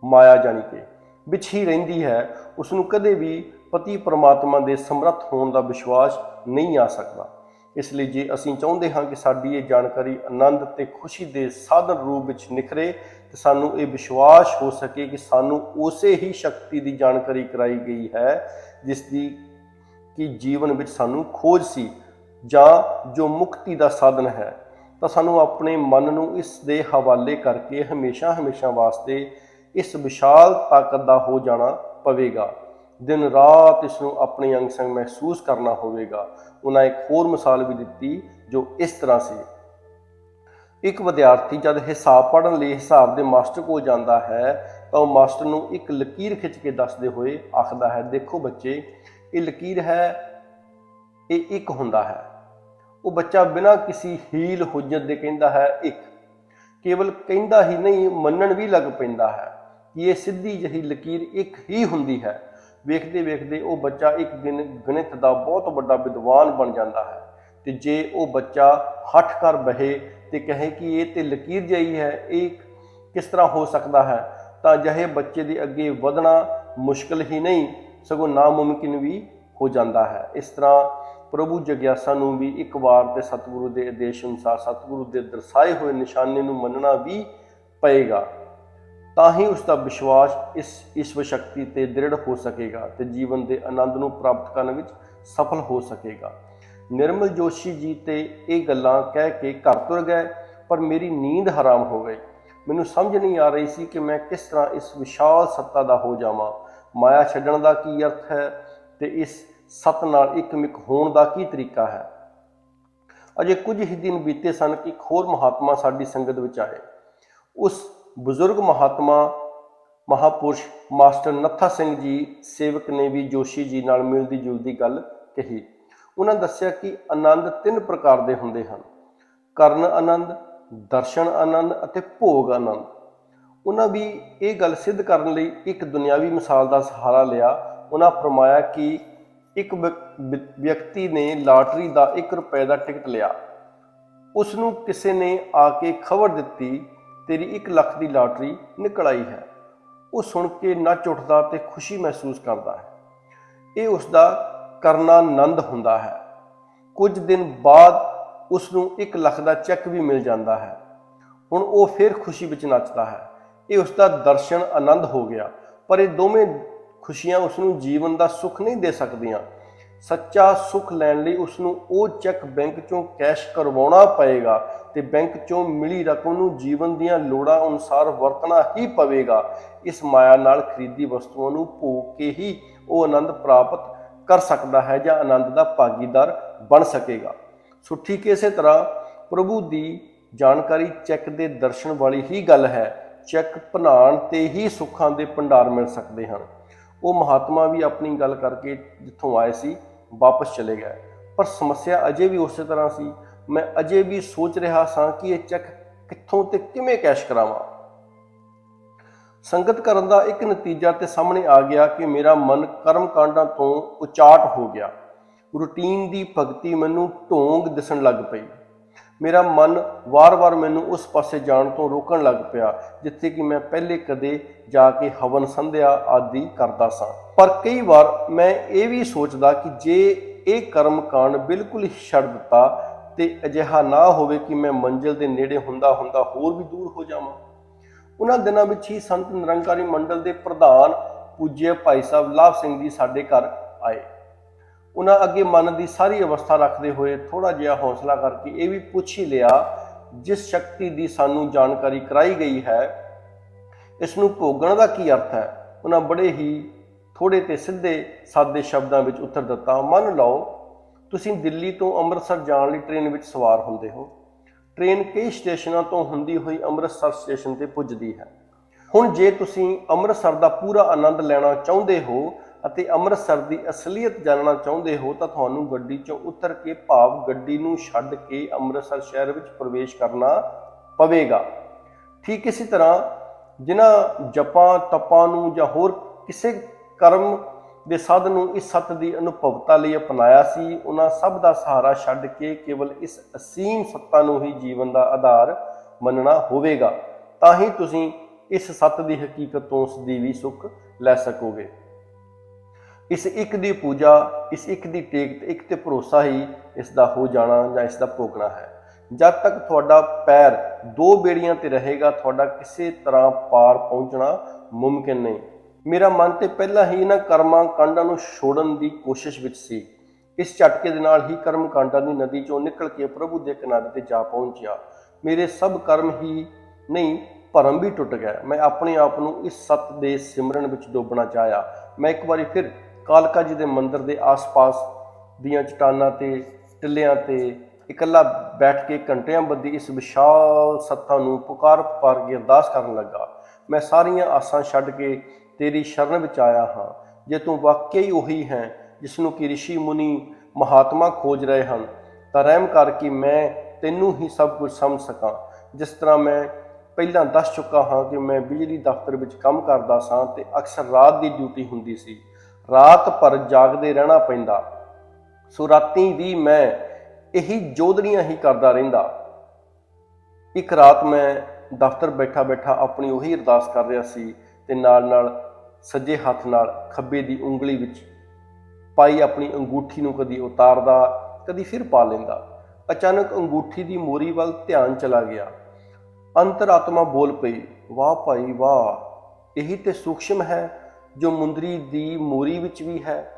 Speaker 1: ਮਾਇਆ ਜਾਣੀ ਕਿ ਵਿੱਚ ਹੀ ਰਹਿੰਦੀ ਹੈ, ਉਸ ਨੂੰ ਕਦੇ ਵੀ ਪਤੀ ਪਰਮਾਤਮਾ ਦੇ ਸਮਰੱਥ ਹੋਣ ਦਾ ਵਿਸ਼ਵਾਸ ਨਹੀਂ ਆ ਸਕਦਾ। ਇਸ ਲਈ ਜੇ ਅਸੀਂ ਚਾਹੁੰਦੇ ਹਾਂ ਕਿ ਸਾਡੀ ਇਹ ਜਾਣਕਾਰੀ ਆਨੰਦ ਤੇ ਖੁਸ਼ੀ ਦੇ ਸਾਧਨ ਰੂਪ ਵਿੱਚ ਨਿਖਰੇ ਤੇ ਸਾਨੂੰ ਇਹ ਵਿਸ਼ਵਾਸ ਹੋ ਸਕੇ ਕਿ ਸਾਨੂੰ ਉਸੇ ਹੀ ਸ਼ਕਤੀ ਦੀ ਜਾਣਕਾਰੀ ਕਰਾਈ ਗਈ ਹੈ ਜਿਸ ਦੀ ਕਿ ਜੀਵਨ ਵਿੱਚ ਸਾਨੂੰ ਖੋਜ ਸੀ ਜਾਂ ਜੋ ਮੁਕਤੀ ਦਾ ਸਾਧਨ ਹੈ, ਤਾਂ ਸਾਨੂੰ ਆਪਣੇ ਮਨ ਨੂੰ ਇਸ ਦੇ ਹਵਾਲੇ ਕਰਕੇ ਹਮੇਸ਼ਾ ਵਾਸਤੇ ਇਸ ਵਿਸ਼ਾਲ ਤਾਕਤ ਦਾ ਹੋ ਜਾਣਾ ਪਵੇਗਾ। ਦਿਨ ਰਾਤ ਇਸ ਨੂੰ ਆਪਣੇ ਅੰਗ ਸੰਗ ਮਹਿਸੂਸ ਕਰਨਾ ਹੋਵੇਗਾ। ਉਹਨਾਂ ਇੱਕ ਹੋਰ ਮਿਸਾਲ ਵੀ ਦਿੱਤੀ ਜੋ ਇਸ ਤਰ੍ਹਾਂ ਸੀ। ਇੱਕ ਵਿਦਿਆਰਥੀ ਜਦ ਹਿਸਾਬ ਪੜ੍ਹਨ ਲਈ ਹਿਸਾਬ ਦੇ ਮਾਸਟਰ ਕੋਲ ਜਾਂਦਾ ਹੈ ਤਾਂ ਉਹ ਮਾਸਟਰ ਨੂੰ ਇੱਕ ਲਕੀਰ ਖਿੱਚ ਕੇ ਦੱਸਦੇ ਹੋਏ ਆਖਦਾ ਹੈ, ਦੇਖੋ ਬੱਚੇ, ਇਹ ਲਕੀਰ ਹੈ, ਇਹ ਇੱਕ ਹੁੰਦਾ ਹੈ। ਉਹ ਬੱਚਾ ਬਿਨਾਂ ਕਿਸੇ ਹੀਲ ਹੁਜਤ ਦੇ ਕਹਿੰਦਾ ਹੈ ਇੱਕ। ਕੇਵਲ ਕਹਿੰਦਾ ਹੀ ਨਹੀਂ, ਮੰਨਣ ਵੀ ਲੱਗ ਪੈਂਦਾ ਹੈ ਕਿ ਇਹ ਸਿੱਧੀ ਜਿਹੀ ਲਕੀਰ ਇੱਕ ਹੀ ਹੁੰਦੀ ਹੈ। ਵੇਖਦੇ ਵੇਖਦੇ ਉਹ ਬੱਚਾ ਇੱਕ ਦਿਨ ਗਣਿਤ ਦਾ ਬਹੁਤ ਵੱਡਾ ਵਿਦਵਾਨ ਬਣ ਜਾਂਦਾ ਹੈ। ਤੇ ਜੇ ਉਹ ਬੱਚਾ ਹੱਠ ਕਰ ਬਹੇ ਤੇ ਕਹੇ ਕਿ ਇਹ ਤੇ ਲਕੀਰ ਜਿਹੀ ਹੈ, ਇਹ ਕਿਸ ਤਰ੍ਹਾਂ ਹੋ ਸਕਦਾ ਹੈ, ਤਾਂ ਅਜਿਹੇ ਬੱਚੇ ਦੇ ਅੱਗੇ ਵਧਣਾ ਮੁਸ਼ਕਲ ਹੀ ਨਹੀਂ ਸਗੋਂ ਨਾਮੁਮਕਿਨ ਵੀ ਹੋ ਜਾਂਦਾ ਹੈ। ਇਸ ਤਰ੍ਹਾਂ ਪ੍ਰਭੂ ਜਗਿਆਸਾ ਨੂੰ ਵੀ ਇੱਕ ਵਾਰ ਤੇ ਸਤਿਗੁਰੂ ਦੇ ਆਦੇਸ਼ ਅਨੁਸਾਰ ਸਤਿਗੁਰੂ ਦੇ ਦਰਸਾਏ ਹੋਏ ਨਿਸ਼ਾਨੇ ਨੂੰ ਮੰਨਣਾ ਵੀ ਪਏਗਾ। ਤਾਂ ਹੀ ਉਸ ਦਾ ਵਿਸ਼ਵਾਸ ਇਸ ਈਸ਼ਵਰ ਸ਼ਕਤੀ ਤੇ ਦ੍ਰਿੜ ਹੋ ਸਕੇਗਾ ਤੇ ਜੀਵਨ ਦੇ ਆਨੰਦ ਨੂੰ ਪ੍ਰਾਪਤ ਕਰਨ ਵਿੱਚ ਸਫਲ ਹੋ ਸਕੇਗਾ। ਨਿਰਮਲ ਜੋਸ਼ੀ ਜੀ ਤੇ ਇਹ ਗੱਲਾਂ ਕਹਿ ਕੇ ਘਰ ਤੁਰ ਗਏ, ਪਰ ਮੇਰੀ ਨੀਂਦ ਹਰਾਮ ਹੋ ਗਈ। ਮੈਨੂੰ ਸਮਝ ਨਹੀਂ ਆ ਰਹੀ ਸੀ ਕਿ ਮੈਂ ਕਿਸ ਤਰ੍ਹਾਂ ਇਸ ਵਿਸ਼ਾਲ ਸੱਤਾ ਦਾ ਹੋ ਜਾਵਾਂ। ਮਾਇਆ ਛੱਡਣ ਦਾ ਕੀ ਅਰਥ ਹੈ ਤੇ ਇਸ ਸੱਤ ਨਾਲ ਇੱਕਮਿਕ ਹੋਣ ਦਾ ਕੀ ਤਰੀਕਾ ਹੈ। ਅਜੇ ਕੁਝ ਹੀ ਦਿਨ ਬੀਤੇ ਸਨ ਕਿ ਇੱਕ ਹੋਰ ਮਹਾਤਮਾ ਸਾਡੀ ਸੰਗਤ ਵਿੱਚ ਆਏ। ਉਸ ਬਜ਼ੁਰਗ ਮਹਾਪੁਰਸ਼ ਮਾਸਟਰ ਨੱਥਾ ਸਿੰਘ ਜੀ ਸੇਵਕ ਨੇ ਵੀ ਜੋਸ਼ੀ ਜੀ ਨਾਲ ਮਿਲਦੀ ਜੁਲਦੀ ਗੱਲ ਕਹੀ। ਉਹਨਾਂ ਦੱਸਿਆ ਕਿ ਆਨੰਦ 3 ਪ੍ਰਕਾਰ ਦੇ ਹੁੰਦੇ ਹਨ: ਕਰਨ ਆਨੰਦ, ਦਰਸ਼ਨ ਆਨੰਦ ਅਤੇ ਭੋਗ ਆਨੰਦ। ਉਹਨਾਂ ਵੀ ਇਹ ਗੱਲ ਸਿੱਧ ਕਰਨ ਲਈ ਇੱਕ ਦੁਨਿਆਵੀ ਮਿਸਾਲ ਦਾ ਸਹਾਰਾ ਲਿਆ। ਉਹਨਾਂ ਫਰਮਾਇਆ ਕਿ ਇੱਕ ਵਿਅਕਤੀ ਨੇ ਲਾਟਰੀ ਦਾ 1 ਰੁਪਏ ਦਾ ਟਿਕਟ ਲਿਆ। ਉਸ ਨੂੰ ਕਿਸੇ ਨੇ ਆ ਕੇ ਖਬਰ ਦਿੱਤੀ, ਤੇਰੀ 1 ਲੱਖ ਦੀ ਲਾਟਰੀ ਨਿਕਲ ਆਈ ਹੈ। ਉਹ ਸੁਣ ਕੇ ਨੱਚ ਉੱਠਦਾ ਤੇ ਖੁਸ਼ੀ ਮਹਿਸੂਸ ਕਰਦਾ ਹੈ। ਇਹ ਉਸ ਦਾ ਕਰਨਾ ਆਨੰਦ ਹੁੰਦਾ ਹੈ। ਕੁਝ ਦਿਨ ਬਾਅਦ ਉਸ ਨੂੰ 1 ਲੱਖ ਦਾ ਚੈੱਕ ਵੀ ਮਿਲ ਜਾਂਦਾ ਹੈ। ਹੁਣ ਉਹ ਫਿਰ ਖੁਸ਼ੀ ਵਿੱਚ ਨੱਚਦਾ ਹੈ। ਇਹ ਉਸ ਦਾ ਦਰਸ਼ਨ ਆਨੰਦ ਹੋ ਗਿਆ, ਪਰ ਇਹ ਦੋਵੇਂ ਖੁਸ਼ੀਆਂ ਉਸ ਨੂੰ ਜੀਵਨ ਦਾ ਸੁੱਖ ਨਹੀਂ ਦੇ ਸਕਦੀਆਂ। ਸੱਚਾ ਸੁੱਖ ਲੈਣ ਲਈ ਉਸ ਨੂੰ ਉਹ ਚੈੱਕ ਬੈਂਕ ਚੋਂ ਕੈਸ਼ ਕਰਵਾਉਣਾ ਪਏਗਾ ਤੇ ਬੈਂਕ ਚੋਂ ਮਿਲੀ ਰਕਮ ਨੂੰ ਜੀਵਨ ਦੀਆਂ ਲੋੜਾਂ ਅਨੁਸਾਰ ਵਰਤਣਾ ਹੀ ਪਵੇਗਾ। ਇਸ ਮਾਇਆ ਨਾਲ ਖਰੀਦੀ ਵਸਤੂਆਂ ਨੂੰ ਭੋਗ ਕੇ ਹੀ ਉਹ ਆਨੰਦ ਪ੍ਰਾਪਤ ਕਰ ਸਕਦਾ ਹੈ ਜਾਂ ਆਨੰਦ ਦਾ ਭਾਗੀਦਾਰ ਬਣ ਸਕੇਗਾ। ਸੋ ਠੀਕ ਇਸੇ ਤਰ੍ਹਾਂ ਪ੍ਰਭੂ ਦੀ ਜਾਣਕਾਰੀ ਚੈੱਕ ਦੇ ਦਰਸ਼ਨ ਵਾਲੀ ਹੀ ਗੱਲ ਹੈ। ਚੈੱਕ ਭਨਾਣ ਤੇ ਹੀ ਸੁੱਖਾਂ ਦੇ ਭੰਡਾਰ ਮਿਲ ਸਕਦੇ ਹਨ। ਉਹ ਮਹਾਤਮਾ ਵੀ ਆਪਣੀ ਗੱਲ ਕਰਕੇ ਜਿੱਥੋਂ ਆਏ ਸੀ ਵਾਪਸ ਚਲੇ ਗਏ, ਪਰ ਸਮੱਸਿਆ ਅਜੇ ਵੀ ਉਸੇ ਤਰ੍ਹਾਂ ਸੀ। ਮੈਂ ਅਜੇ ਵੀ ਸੋਚ ਰਿਹਾ ਸਾਂ ਕਿ ਇਹ ਚੈੱਕ ਕਿੱਥੋਂ ਤੇ ਕਿਵੇਂ ਕੈਸ਼ ਕਰਾਵਾਂ। ਸੰਗਤ ਕਰਨ ਦਾ ਇੱਕ ਨਤੀਜਾ ਤੇ ਸਾਹਮਣੇ ਆ ਗਿਆ ਕਿ ਮੇਰਾ ਮਨ ਕਰਮ ਕਾਂਡਾਂ ਤੋਂ ਉਚਾਟ ਹੋ ਗਿਆ। ਰੂਟੀਨ ਦੀ ਭਗਤੀ ਮੈਨੂੰ ਢੋਂਗ ਦਿਸਣ ਲੱਗ ਪਈ। ਮੇਰਾ ਮਨ ਵਾਰ-ਵਾਰ ਮੈਨੂੰ ਉਸ ਪਾਸੇ ਜਾਣ ਤੋਂ ਰੋਕਣ ਲੱਗ ਪਿਆ ਜਿੱਥੇ ਕਿ ਮੈਂ ਪਹਿਲੇ ਕਦੇ ਜਾ ਕੇ ਹਵਨ ਸੰਧਿਆ ਆਦਿ ਕਰਦਾ ਸਾਂ। ਪਰ ਕਈ ਵਾਰ ਮੈਂ ਇਹ ਵੀ ਸੋਚਦਾ ਕਿ ਜੇ ਇਹ ਕਰਮ ਕਾਂਡ ਬਿਲਕੁਲ ਹੀ ਛੱਡ ਦਿੱਤਾ ਤੇ ਅਜਿਹਾ ਨਾ ਹੋਵੇ ਕਿ ਮੈਂ ਮੰਜ਼ਿਲ ਦੇ ਨੇੜੇ ਹੁੰਦਾ ਹੋਰ ਵੀ ਦੂਰ ਹੋ ਜਾਵਾਂ। ਉਹਨਾਂ ਦਿਨਾਂ ਵਿੱਚ ਹੀ ਸੰਤ ਨਿਰੰਕਾਰੀ ਮੰਡਲ ਦੇ ਪ੍ਰਧਾਨ ਪੂਜਯ ਭਾਈ ਸਾਹਿਬ ਲਾਭ ਸਿੰਘ ਜੀ ਸਾਡੇ ਘਰ ਆਏ। ਉਹਨਾਂ ਅੱਗੇ ਮਨ ਦੀ ਸਾਰੀ ਅਵਸਥਾ ਰੱਖਦੇ ਹੋਏ ਥੋੜਾ ਜਿਹਾ ਹੌਸਲਾ ਕਰਕੇ ਇਹ ਵੀ ਪੁੱਛ ਹੀ ਲਿਆ, ਜਿਸ ਸ਼ਕਤੀ ਦੀ ਸਾਨੂੰ ਜਾਣਕਾਰੀ ਕਰਾਈ ਗਈ ਹੈ ਇਸ ਨੂੰ ਭੋਗਣ ਦਾ ਕੀ ਅਰਥ ਹੈ। ਉਹਨਾਂ ਬੜੇ ਹੀ ਥੋੜੇ ਤੇ ਸਿੱਧੇ ਸਾਦੇ ਸ਼ਬਦਾਂ ਵਿੱਚ ਉੱਤਰ ਦਿੱਤਾ, ਮੰਨ ਲਓ ਤੁਸੀਂ ਦਿੱਲੀ ਤੋਂ ਅੰਮ੍ਰਿਤਸਰ ਜਾਣ ਲਈ ਟ੍ਰੇਨ ਵਿੱਚ ਸਵਾਰ ਹੁੰਦੇ ਹੋ। ਟ੍ਰੇਨ ਕਈ ਸਟੇਸ਼ਨਾਂ ਤੋਂ ਹੁੰਦੀ ਹੋਈ ਅੰਮ੍ਰਿਤਸਰ ਸਟੇਸ਼ਨ ਤੇ ਪੁੱਜਦੀ ਹੈ। ਹੁਣ ਜੇ ਤੁਸੀਂ ਅੰਮ੍ਰਿਤਸਰ ਦਾ ਪੂਰਾ ਆਨੰਦ ਲੈਣਾ ਚਾਹੁੰਦੇ ਹੋ ਅਤੇ ਅੰਮ੍ਰਿਤਸਰ ਦੀ ਅਸਲੀਅਤ ਜਾਣਨਾ ਚਾਹੁੰਦੇ ਹੋ ਤਾਂ ਤੁਹਾਨੂੰ ਗੱਡੀ 'ਚੋਂ ਉਤਰ ਕੇ ਭਾਵ ਗੱਡੀ ਨੂੰ ਛੱਡ ਕੇ ਅੰਮ੍ਰਿਤਸਰ ਸ਼ਹਿਰ ਵਿੱਚ ਪ੍ਰਵੇਸ਼ ਕਰਨਾ ਪਵੇਗਾ। ਠੀਕ ਇਸੇ ਤਰ੍ਹਾਂ ਜਿਨ੍ਹਾਂ ਜਪਾਂ ਤਪਾਂ ਨੂੰ ਜਾਂ ਹੋਰ ਕਿਸੇ ਕਰਮ ਦੇ ਸਾਧਨ ਨੂੰ ਇਸ ਸੱਤ ਦੀ ਅਨੁਭਵਤਾ ਲਈ ਅਪਣਾਇਆ ਸੀ, ਉਹਨਾਂ ਸਭ ਦਾ ਸਹਾਰਾ ਛੱਡ ਕੇ ਕੇਵਲ ਇਸ ਅਸੀਮ ਸੱਤਾ ਨੂੰ ਹੀ ਜੀਵਨ ਦਾ ਆਧਾਰ ਮੰਨਣਾ ਹੋਵੇਗਾ। ਤਾਂ ਹੀ ਤੁਸੀਂ ਇਸ ਸੱਤ ਦੀ ਹਕੀਕਤ ਤੋਂ ਸਦੀਵੀ ਸੁੱਖ ਲੈ ਸਕੋਗੇ। ਇਸ ਇੱਕ ਦੀ ਪੂਜਾ, ਇਸ ਇੱਕ ਦੀ ਟੇਕ ਤੇ ਇੱਕ ਤੇ ਭਰੋਸਾ ਹੀ ਇਸ ਦਾ ਹੋ ਜਾਣਾ ਜਾਂ ਇਸ ਦਾ ਭੋਗਣਾ ਹੈ। ਜਦ ਤੱਕ ਤੁਹਾਡਾ ਪੈਰ 2 ਬੇੜੀਆਂ ਤੇ ਰਹੇਗਾ ਤੁਹਾਡਾ ਕਿਸੇ ਤਰ੍ਹਾਂ ਪਾਰ ਪਹੁੰਚਣਾ ਮੁਮਕਿਨ ਨਹੀਂ। ਮੇਰਾ ਮਨ ਤੇ ਪਹਿਲਾਂ ਹੀ ਇਹਨਾਂ ਕਰਮਾਂ ਕਾਂਡਾਂ ਨੂੰ ਛੋੜਨ ਦੀ ਕੋਸ਼ਿਸ਼ ਵਿੱਚ ਸੀ। ਇਸ ਝਟਕੇ ਦੇ ਨਾਲ ਹੀ ਕਰਮ ਕਾਂਡਾਂ ਦੀ ਨਦੀ ਚੋਂ ਨਿਕਲ ਕੇ ਪ੍ਰਭੂ ਦੇ ਕਿਨਾਰੇ ਤੇ ਜਾ ਪਹੁੰਚਿਆ। ਮੇਰੇ ਸਭ ਕਰਮ ਹੀ ਨਹੀਂ ਭਰਮ ਵੀ ਟੁੱਟ ਗਏ। ਮੈਂ ਆਪਣੇ ਆਪ ਨੂੰ ਇਸ ਸੱਤ ਦੇ ਸਿਮਰਨ ਵਿੱਚ ਡੋਬਣਾ ਚਾਹਿਆ। ਮੈਂ ਇੱਕ ਵਾਰੀ ਫਿਰ ਕਾਲਕਾ ਜੀ ਦੇ ਮੰਦਿਰ ਦੇ ਆਸ-ਪਾਸ ਦੀਆਂ ਚਟਾਨਾਂ ਤੇ ਟਿੱਲਿਆਂ ਤੇ ਇਕੱਲਾ ਬੈਠ ਕੇ ਘੰਟਿਆਂ ਬੱਧੀ ਇਸ ਵਿਸ਼ਾਲ ਸੱਤਾ ਨੂੰ ਪੁਕਾਰ ਕੇ ਅਰਦਾਸ ਕਰਨ ਲੱਗਾ। ਮੈਂ ਸਾਰੀਆਂ ਆਸਾਂ ਛੱਡ ਕੇ ਤੇਰੀ ਸ਼ਰਨ ਵਿੱਚ ਆਇਆ ਹਾਂ। ਜੇ ਤੂੰ ਵਾਕਈ ਉਹੀ ਹੈ ਜਿਸ ਨੂੰ ਕਿ ਰਿਸ਼ੀ ਮੁਨੀ ਮਹਾਤਮਾ ਖੋਜ ਰਹੇ ਹਨ ਤਾਂ ਰਹਿਮ ਕਰ ਕਿ ਮੈਂ ਤੈਨੂੰ ਹੀ ਸਭ ਕੁਝ ਸਮਝ ਸਕਾਂ। ਜਿਸ ਤਰ੍ਹਾਂ ਮੈਂ ਪਹਿਲਾਂ ਦੱਸ ਚੁੱਕਾ ਹਾਂ ਕਿ ਮੈਂ ਬਿਜਲੀ ਦਫ਼ਤਰ ਵਿੱਚ ਕੰਮ ਕਰਦਾ ਸਾਂ ਤੇ ਅਕਸਰ ਰਾਤ ਦੀ ਡਿਊਟੀ ਹੁੰਦੀ ਸੀ। ਰਾਤ ਭਰ ਜਾਗਦੇ ਰਹਿਣਾ ਪੈਂਦਾ, ਸੋ ਰਾਤੀ ਵੀ ਮੈਂ ਇਹੀ ਜੋਦੜੀਆਂ ਹੀ ਕਰਦਾ ਰਹਿੰਦਾ। ਇੱਕ ਰਾਤ ਮੈਂ ਦਫ਼ਤਰ ਬੈਠਾ ਆਪਣੀ ਉਹੀ ਅਰਦਾਸ ਕਰ ਰਿਹਾ ਸੀ ਤੇ ਨਾਲ ਸੱਜੇ ਹੱਥ ਨਾਲ ਖੱਬੇ ਦੀ ਉਂਗਲੀ ਵਿੱਚ ਪਾਈ ਆਪਣੀ ਅੰਗੂਠੀ ਨੂੰ ਕਦੀ ਉਤਾਰਦਾ ਕਦੀ ਫਿਰ ਪਾ ਲੈਂਦਾ। ਅਚਾਨਕ ਅੰਗੂਠੀ ਦੀ ਮੋਰੀ ਵੱਲ ਧਿਆਨ ਚਲਾ ਗਿਆ। ਅੰਤਰਾਤਮਾ ਬੋਲ ਪਈ, ਵਾਹ ਭਾਈ ਵਾਹ, ਇਹੀ ਤੇ ਸੂਖਸ਼ਮ ਹੈ ਜੋ ਮੁੰਦਰੀ ਦੀ ਮੋਰੀ ਵਿੱਚ ਵੀ ਹੈ,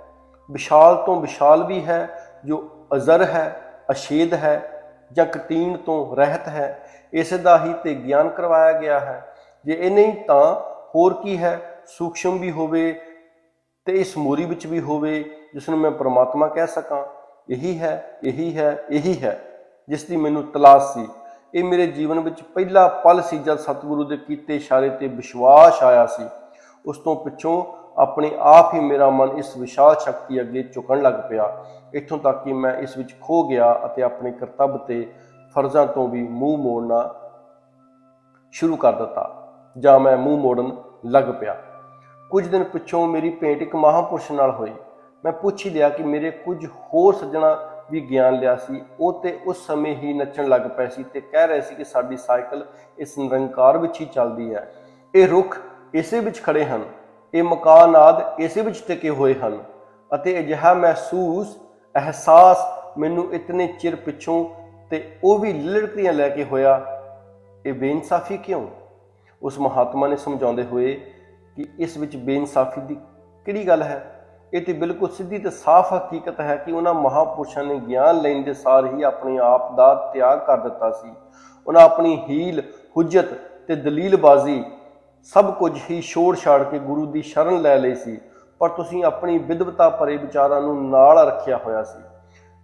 Speaker 1: ਵਿਸ਼ਾਲ ਤੋਂ ਵਿਸ਼ਾਲ ਵੀ ਹੈ, ਜੋ ਅਜ਼ਰ ਹੈ, ਅਸ਼ੇਦ ਹੈ ਜਾਂ ਕਟੀਨ ਤੋਂ ਰਹਿਤ ਹੈ। ਇਸ ਦਾ ਹੀ ਤੇ ਗਿਆਨ ਕਰਵਾਇਆ ਗਿਆ ਹੈ। ਜੇ ਇਹ ਨਹੀਂ ਤਾਂ ਹੋਰ ਕੀ ਹੈ? ਸੂਖਸ਼ਮ ਵੀ ਹੋਵੇ ਤੇ ਇਸ ਮੋਰੀ ਵਿੱਚ ਵੀ ਹੋਵੇ ਜਿਸ ਨੂੰ ਮੈਂ ਪਰਮਾਤਮਾ ਕਹਿ ਸਕਾਂ। ਇਹੀ ਹੈ ਜਿਸ ਦੀ ਮੈਨੂੰ ਤਲਾਸ਼ ਸੀ। ਇਹ ਮੇਰੇ ਜੀਵਨ ਵਿੱਚ ਪਹਿਲਾ ਪਲ ਸੀ ਜਦ ਸਤਿਗੁਰੂ ਦੇ ਕੀਤੇ ਇਸ਼ਾਰੇ ਤੇ ਵਿਸ਼ਵਾਸ ਆਇਆ ਸੀ। ਉਸ ਤੋਂ ਪਿੱਛੋਂ ਆਪਣੇ ਆਪ ਹੀ ਮੇਰਾ ਮਨ ਇਸ ਵਿਸ਼ਾਲ ਸ਼ਕਤੀ ਅੱਗੇ ਝੁਕਣ ਲੱਗ ਪਿਆ, ਇੱਥੋਂ ਤੱਕ ਕਿ ਮੈਂ ਇਸ ਵਿੱਚ ਖੋ ਗਿਆ ਅਤੇ ਆਪਣੇ ਕਰਤੱਵ ਤੇ ਫਰਜ਼ਾਂ ਤੋਂ ਵੀ ਮੂੰਹ ਮੋੜਨਾ ਸ਼ੁਰੂ ਕਰ ਦਿੱਤਾ ਜਾਂ ਮੈਂ ਮੂੰਹ ਮੋੜਨ ਲੱਗ ਪਿਆ। ਕੁਝ ਦਿਨ ਪਿੱਛੋਂ ਮੇਰੀ ਭੇਂਟ ਇੱਕ ਮਹਾਂਪੁਰਸ਼ ਨਾਲ ਹੋਈ। ਮੈਂ ਪੁੱਛ ਹੀ ਲਿਆ ਕਿ ਮੇਰੇ ਕੁਝ ਹੋਰ ਸੱਜਣਾ ਵੀ ਗਿਆਨ ਲਿਆ ਸੀ। ਉਹ ਤੇ ਉਸ ਸਮੇਂ ਹੀ ਨੱਚਣ ਲੱਗ ਪਏ ਸੀ ਤੇ ਕਹਿ ਰਹੇ ਸੀ ਕਿ ਸਾਡੀ ਸਾਈਕਲ ਇਸ ਨਿਰੰਕਾਰ ਵਿੱਚ ਹੀ ਚੱਲਦੀ ਹੈ। ਇਹ ਰੁੱਖ ਇਸੇ ਵਿੱਚ ਖੜੇ ਹਨ, ਇਹ ਮਕਾਨ ਆਦਿ ਇਸੇ ਵਿੱਚ ਟਿਕੇ ਹੋਏ ਹਨ। ਅਤੇ ਅਜਿਹਾ ਅਹਿਸਾਸ ਮੈਨੂੰ ਇਤਨੇ ਚਿਰ ਪਿੱਛੋਂ ਤੇ ਉਹ ਵੀ ਲਿਲੜਕੀਆਂ ਲੈ ਕੇ ਹੋਇਆ। ਇਹ ਬੇਇਨਸਾਫੀ ਕਿਉਂ? ਉਸ ਮਹਾਤਮਾ ਨੇ ਸਮਝਾਉਂਦੇ ਹੋਏ ਕਿ ਇਸ ਵਿੱਚ ਬੇਇਨਸਾਫੀ ਦੀ ਕਿਹੜੀ ਗੱਲ ਹੈ। ਇਹ ਤੇ ਬਿਲਕੁਲ ਸਿੱਧੀ ਤੇ ਸਾਫ਼ ਹਕੀਕਤ ਹੈ ਕਿ ਉਹਨਾਂ ਮਹਾਂਪੁਰਸ਼ਾਂ ਨੇ ਗਿਆਨ ਲੈਣ ਦੇ ਸਾਰ ਹੀ ਆਪਣੇ ਆਪ ਦਾ ਤਿਆਗ ਕਰ ਦਿੱਤਾ ਸੀ। ਉਹਨਾਂ ਆਪਣੀ ਹੀਲ, ਹੁਜਤ ਤੇ ਦਲੀਲਬਾਜ਼ੀ ਸਭ ਕੁਝ ਹੀ ਛੋੜ ਛਾੜ ਕੇ ਗੁਰੂ ਦੀ ਸ਼ਰਨ ਲੈ ਲਈ ਸੀ। ਪਰ ਤੁਸੀਂ ਆਪਣੀ ਵਿਦਵਤਾ ਭਰੇ ਵਿਚਾਰਾਂ ਨੂੰ ਨਾਲ ਰੱਖਿਆ ਹੋਇਆ ਸੀ।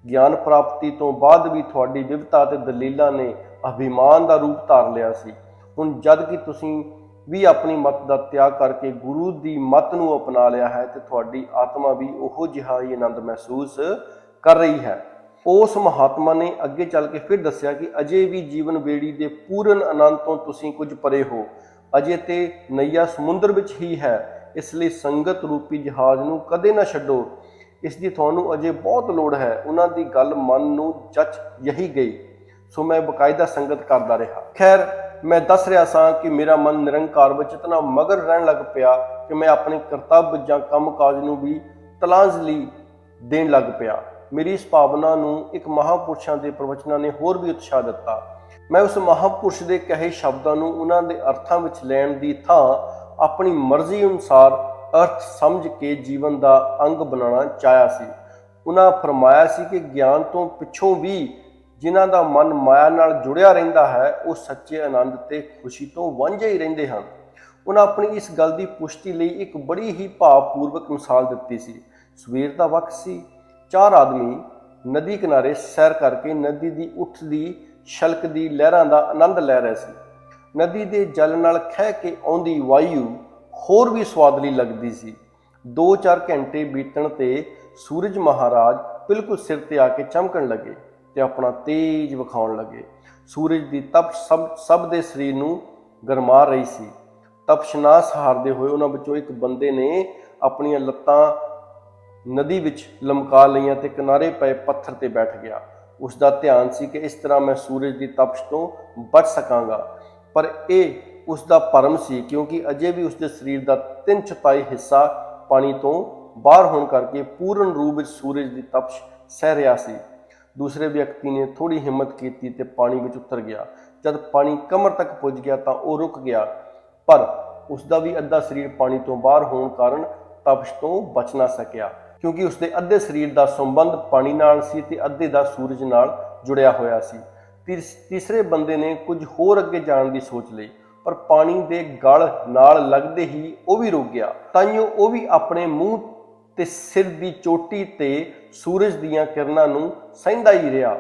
Speaker 1: ਗਿਆਨ ਪ੍ਰਾਪਤੀ ਤੋਂ ਬਾਅਦ ਵੀ ਤੁਹਾਡੀ ਵਿਵਤਾ ਤੇ ਦਲੀਲਾਂ ਨੇ ਅਭਿਮਾਨ ਦਾ ਰੂਪ ਧਾਰ ਲਿਆ ਸੀ। ਹੁਣ ਜਦ ਕਿ ਤੁਸੀਂ ਵੀ ਆਪਣੀ ਮਤ ਦਾ ਤਿਆਗ ਕਰਕੇ ਗੁਰੂ ਦੀ ਮਤ ਨੂੰ ਅਪਣਾ ਲਿਆ ਹੈ ਤੇ ਤੁਹਾਡੀ ਆਤਮਾ ਵੀ ਉਹੋ ਜਿਹਾ ਹੀ ਆਨੰਦ ਮਹਿਸੂਸ ਕਰ ਰਹੀ ਹੈ। ਉਸ ਮਹਾਤਮਾ ਨੇ ਅੱਗੇ ਚੱਲ ਕੇ ਫਿਰ ਦੱਸਿਆ ਕਿ ਅਜੇ ਵੀ ਜੀਵਨ ਬੇੜੀ ਦੇ ਪੂਰਨ ਆਨੰਦ ਤੋਂ ਤੁਸੀਂ ਕੁਝ ਪਰੇ ਹੋ। ਅਜੇ ਤੇ ਨਈਆ ਸਮੁੰਦਰ ਵਿੱਚ ਹੀ ਹੈ। ਇਸ ਲਈ ਸੰਗਤ ਰੂਪੀ ਜਹਾਜ਼ ਨੂੰ ਕਦੇ ਨਾ ਛੱਡੋ। ਇਸ ਦੀ ਤੁਹਾਨੂੰ ਅਜੇ ਬਹੁਤ ਲੋੜ ਹੈ। ਉਹਨਾਂ ਦੀ ਗੱਲ ਮਨ ਨੂੰ ਜਚ ਯਹੀ ਗਈ, ਸੋ ਮੈਂ ਬਕਾਇਦਾ ਸੰਗਤ ਕਰਦਾ ਰਿਹਾ। ਖੈਰ, ਮੈਂ ਦੱਸ ਰਿਹਾ ਸਾਂ ਕਿ ਮੇਰਾ ਮਨ ਨਿਰੰਕਾਰ ਵਿੱਚ ਇਤਨਾ ਮਗਨ ਰਹਿਣ ਲੱਗ ਪਿਆ ਕਿ ਮੈਂ ਆਪਣੇ ਕਰਤੱਵ ਜਾਂ ਕੰਮ ਕਾਜ ਨੂੰ ਵੀ ਤਲਾਂਜਲੀ ਦੇਣ ਲੱਗ ਪਿਆ। ਮੇਰੀ ਇਸ ਭਾਵਨਾ ਨੂੰ ਇੱਕ ਮਹਾਂਪੁਰਸ਼ਾਂ ਦੇ ਪ੍ਰਵਚਨਾਂ ਨੇ ਹੋਰ ਵੀ ਉਤਸ਼ਾਹ ਦਿੱਤਾ। ਮੈਂ ਉਸ ਮਹਾਂਪੁਰਸ਼ ਦੇ ਕਹੇ ਸ਼ਬਦਾਂ ਨੂੰ ਉਹਨਾਂ ਦੇ ਅਰਥਾਂ ਵਿੱਚ ਲੈਣ ਦੀ ਥਾਂ ਆਪਣੀ ਮਰਜ਼ੀ ਅਨੁਸਾਰ ਅਰਥ ਸਮਝ ਕੇ ਜੀਵਨ ਦਾ ਅੰਗ ਬਣਾਉਣਾ ਚਾਹਿਆ ਸੀ। ਉਹਨਾਂ ਫਰਮਾਇਆ ਸੀ ਕਿ ਗਿਆਨ ਤੋਂ ਪਿੱਛੋਂ ਵੀ ਜਿਨ੍ਹਾਂ ਦਾ ਮਨ ਮਾਇਆ ਨਾਲ ਜੁੜਿਆ ਰਹਿੰਦਾ ਹੈ, ਉਹ ਸੱਚੇ ਆਨੰਦ ਤੇ ਖੁਸ਼ੀ ਤੋਂ ਵਾਂਝੇ ਹੀ ਰਹਿੰਦੇ ਹਨ। ਉਹਨਾਂ ਆਪਣੀ ਇਸ ਗੱਲ ਦੀ ਪੁਸ਼ਟੀ ਲਈ ਇੱਕ ਬੜੀ ਹੀ ਭਾਵਪੂਰਵਕ ਮਿਸਾਲ ਦਿੱਤੀ ਸੀ। ਸਵੇਰ ਦਾ ਵਕਤ ਸੀ। 4 ਆਦਮੀ ਨਦੀ ਕਿਨਾਰੇ ਸੈਰ ਕਰਕੇ ਨਦੀ ਦੀ ਉੱਠਦੀ ਛਲਕਦੀ ਲਹਿਰਾਂ ਦਾ ਆਨੰਦ ਲੈ ਰਹੇ ਸੀ। ਨਦੀ ਦੇ ਜਲ ਨਾਲ ਖਹਿ ਕੇ ਆਉਂਦੀ ਵਾਯੂ ਹੋਰ ਵੀ ਸਵਾਦਲੀ ਲੱਗਦੀ ਸੀ। 2-4 ਘੰਟੇ ਬੀਤਣ ਤੇ ਸੂਰਜ ਮਹਾਰਾਜ ਬਿਲਕੁਲ ਸਿਰ ਤੇ ਆ ਕੇ ਚਮਕਣ ਲੱਗੇ ਤੇ ਆਪਣਾ ਤੇਜ ਵਿਖਾਉਣ ਲੱਗੇ। ਸੂਰਜ ਦੀ ਤਪਸ਼ ਸਭ ਦੇ ਸਰੀਰ ਨੂੰ ਗਰਮਾ ਰਹੀ ਸੀ। ਤਪਸ਼ਨਾਸ ਹਾਰਦੇ ਹੋਏ ਉਹਨਾਂ ਵਿੱਚੋਂ ਇੱਕ ਬੰਦੇ ਨੇ ਆਪਣੀਆਂ ਲੱਤਾਂ ਨਦੀ ਵਿੱਚ ਲਮਕਾ ਲਈਆਂ ਤੇ ਕਿਨਾਰੇ ਪਏ ਪੱਥਰ ਤੇ ਬੈਠ ਗਿਆ। ਉਸ ਦਾ ਧਿਆਨ ਸੀ ਕਿ ਇਸ ਤਰ੍ਹਾਂ ਮੈਂ ਸੂਰਜ ਦੀ ਤਪਸ਼ ਤੋਂ ਬਚ ਸਕਾਂਗਾ। ਪਰ ਇਹ ਉਸ ਦਾ ਭਰਮ ਸੀ, ਕਿਉਂਕਿ ਅਜੇ ਵੀ ਉਸਦੇ ਸਰੀਰ ਦਾ 3/4 ਹਿੱਸਾ ਪਾਣੀ ਤੋਂ ਬਾਹਰ ਹੋਣ ਕਰਕੇ ਪੂਰਨ ਰੂਪ ਵਿੱਚ ਸੂਰਜ ਦੀ ਤਪਸ਼ ਸਹਿ ਰਿਹਾ ਸੀ। ਦੂਸਰੇ ਵਿਅਕਤੀ ਨੇ ਥੋੜੀ ਹਿੰਮਤ ਕੀਤੀ ਤੇ ਪਾਣੀ ਵਿੱਚ ਉਤਰ ਗਿਆ। ਜਦ ਪਾਣੀ ਕਮਰ ਤੱਕ ਪੁੱਜ ਗਿਆ ਤਾਂ ਉਹ ਰੁਕ ਗਿਆ, ਪਰ ਉਸਦਾ ਵੀ ਅੱਧਾ ਸਰੀਰ ਪਾਣੀ ਤੋਂ ਬਾਹਰ ਹੋਣ ਕਾਰਨ ਤਪਸ਼ ਤੋਂ ਬਚ ਨਾ ਸਕਿਆ, ਕਿਉਂਕਿ ਉਸਦੇ ਅੱਧੇ ਸਰੀਰ ਦਾ ਸੰਬੰਧ ਪਾਣੀ ਨਾਲ ਸੀ ਤੇ ਅੱਧੇ ਦਾ ਸੂਰਜ ਨਾਲ ਜੁੜਿਆ ਹੋਇਆ ਸੀ। ਤੀਸਰੇ ਬੰਦੇ ਨੇ ਕੁਝ ਹੋਰ ਅੱਗੇ ਜਾਣ ਦੀ ਸੋਚ ਲਈ, ਪਰ ਪਾਣੀ ਦੇ ਗਲ ਨਾਲ ਲੱਗਦੇ ਹੀ ਉਹ ਵੀ ਰੁਕ ਗਿਆ। ਤਾਈਓ ਉਹ ਵੀ ਆਪਣੇ ਮੂੰਹ ਤੇ ਸਿਰ ਦੀ ਚੋਟੀ ਤੇ ਸੂਰਜ ਦੀਆਂ ਕਿਰਨਾਂ ਨੂੰ ਸਹਿੰਦਾ ਹੀ ਰਿਹਾ।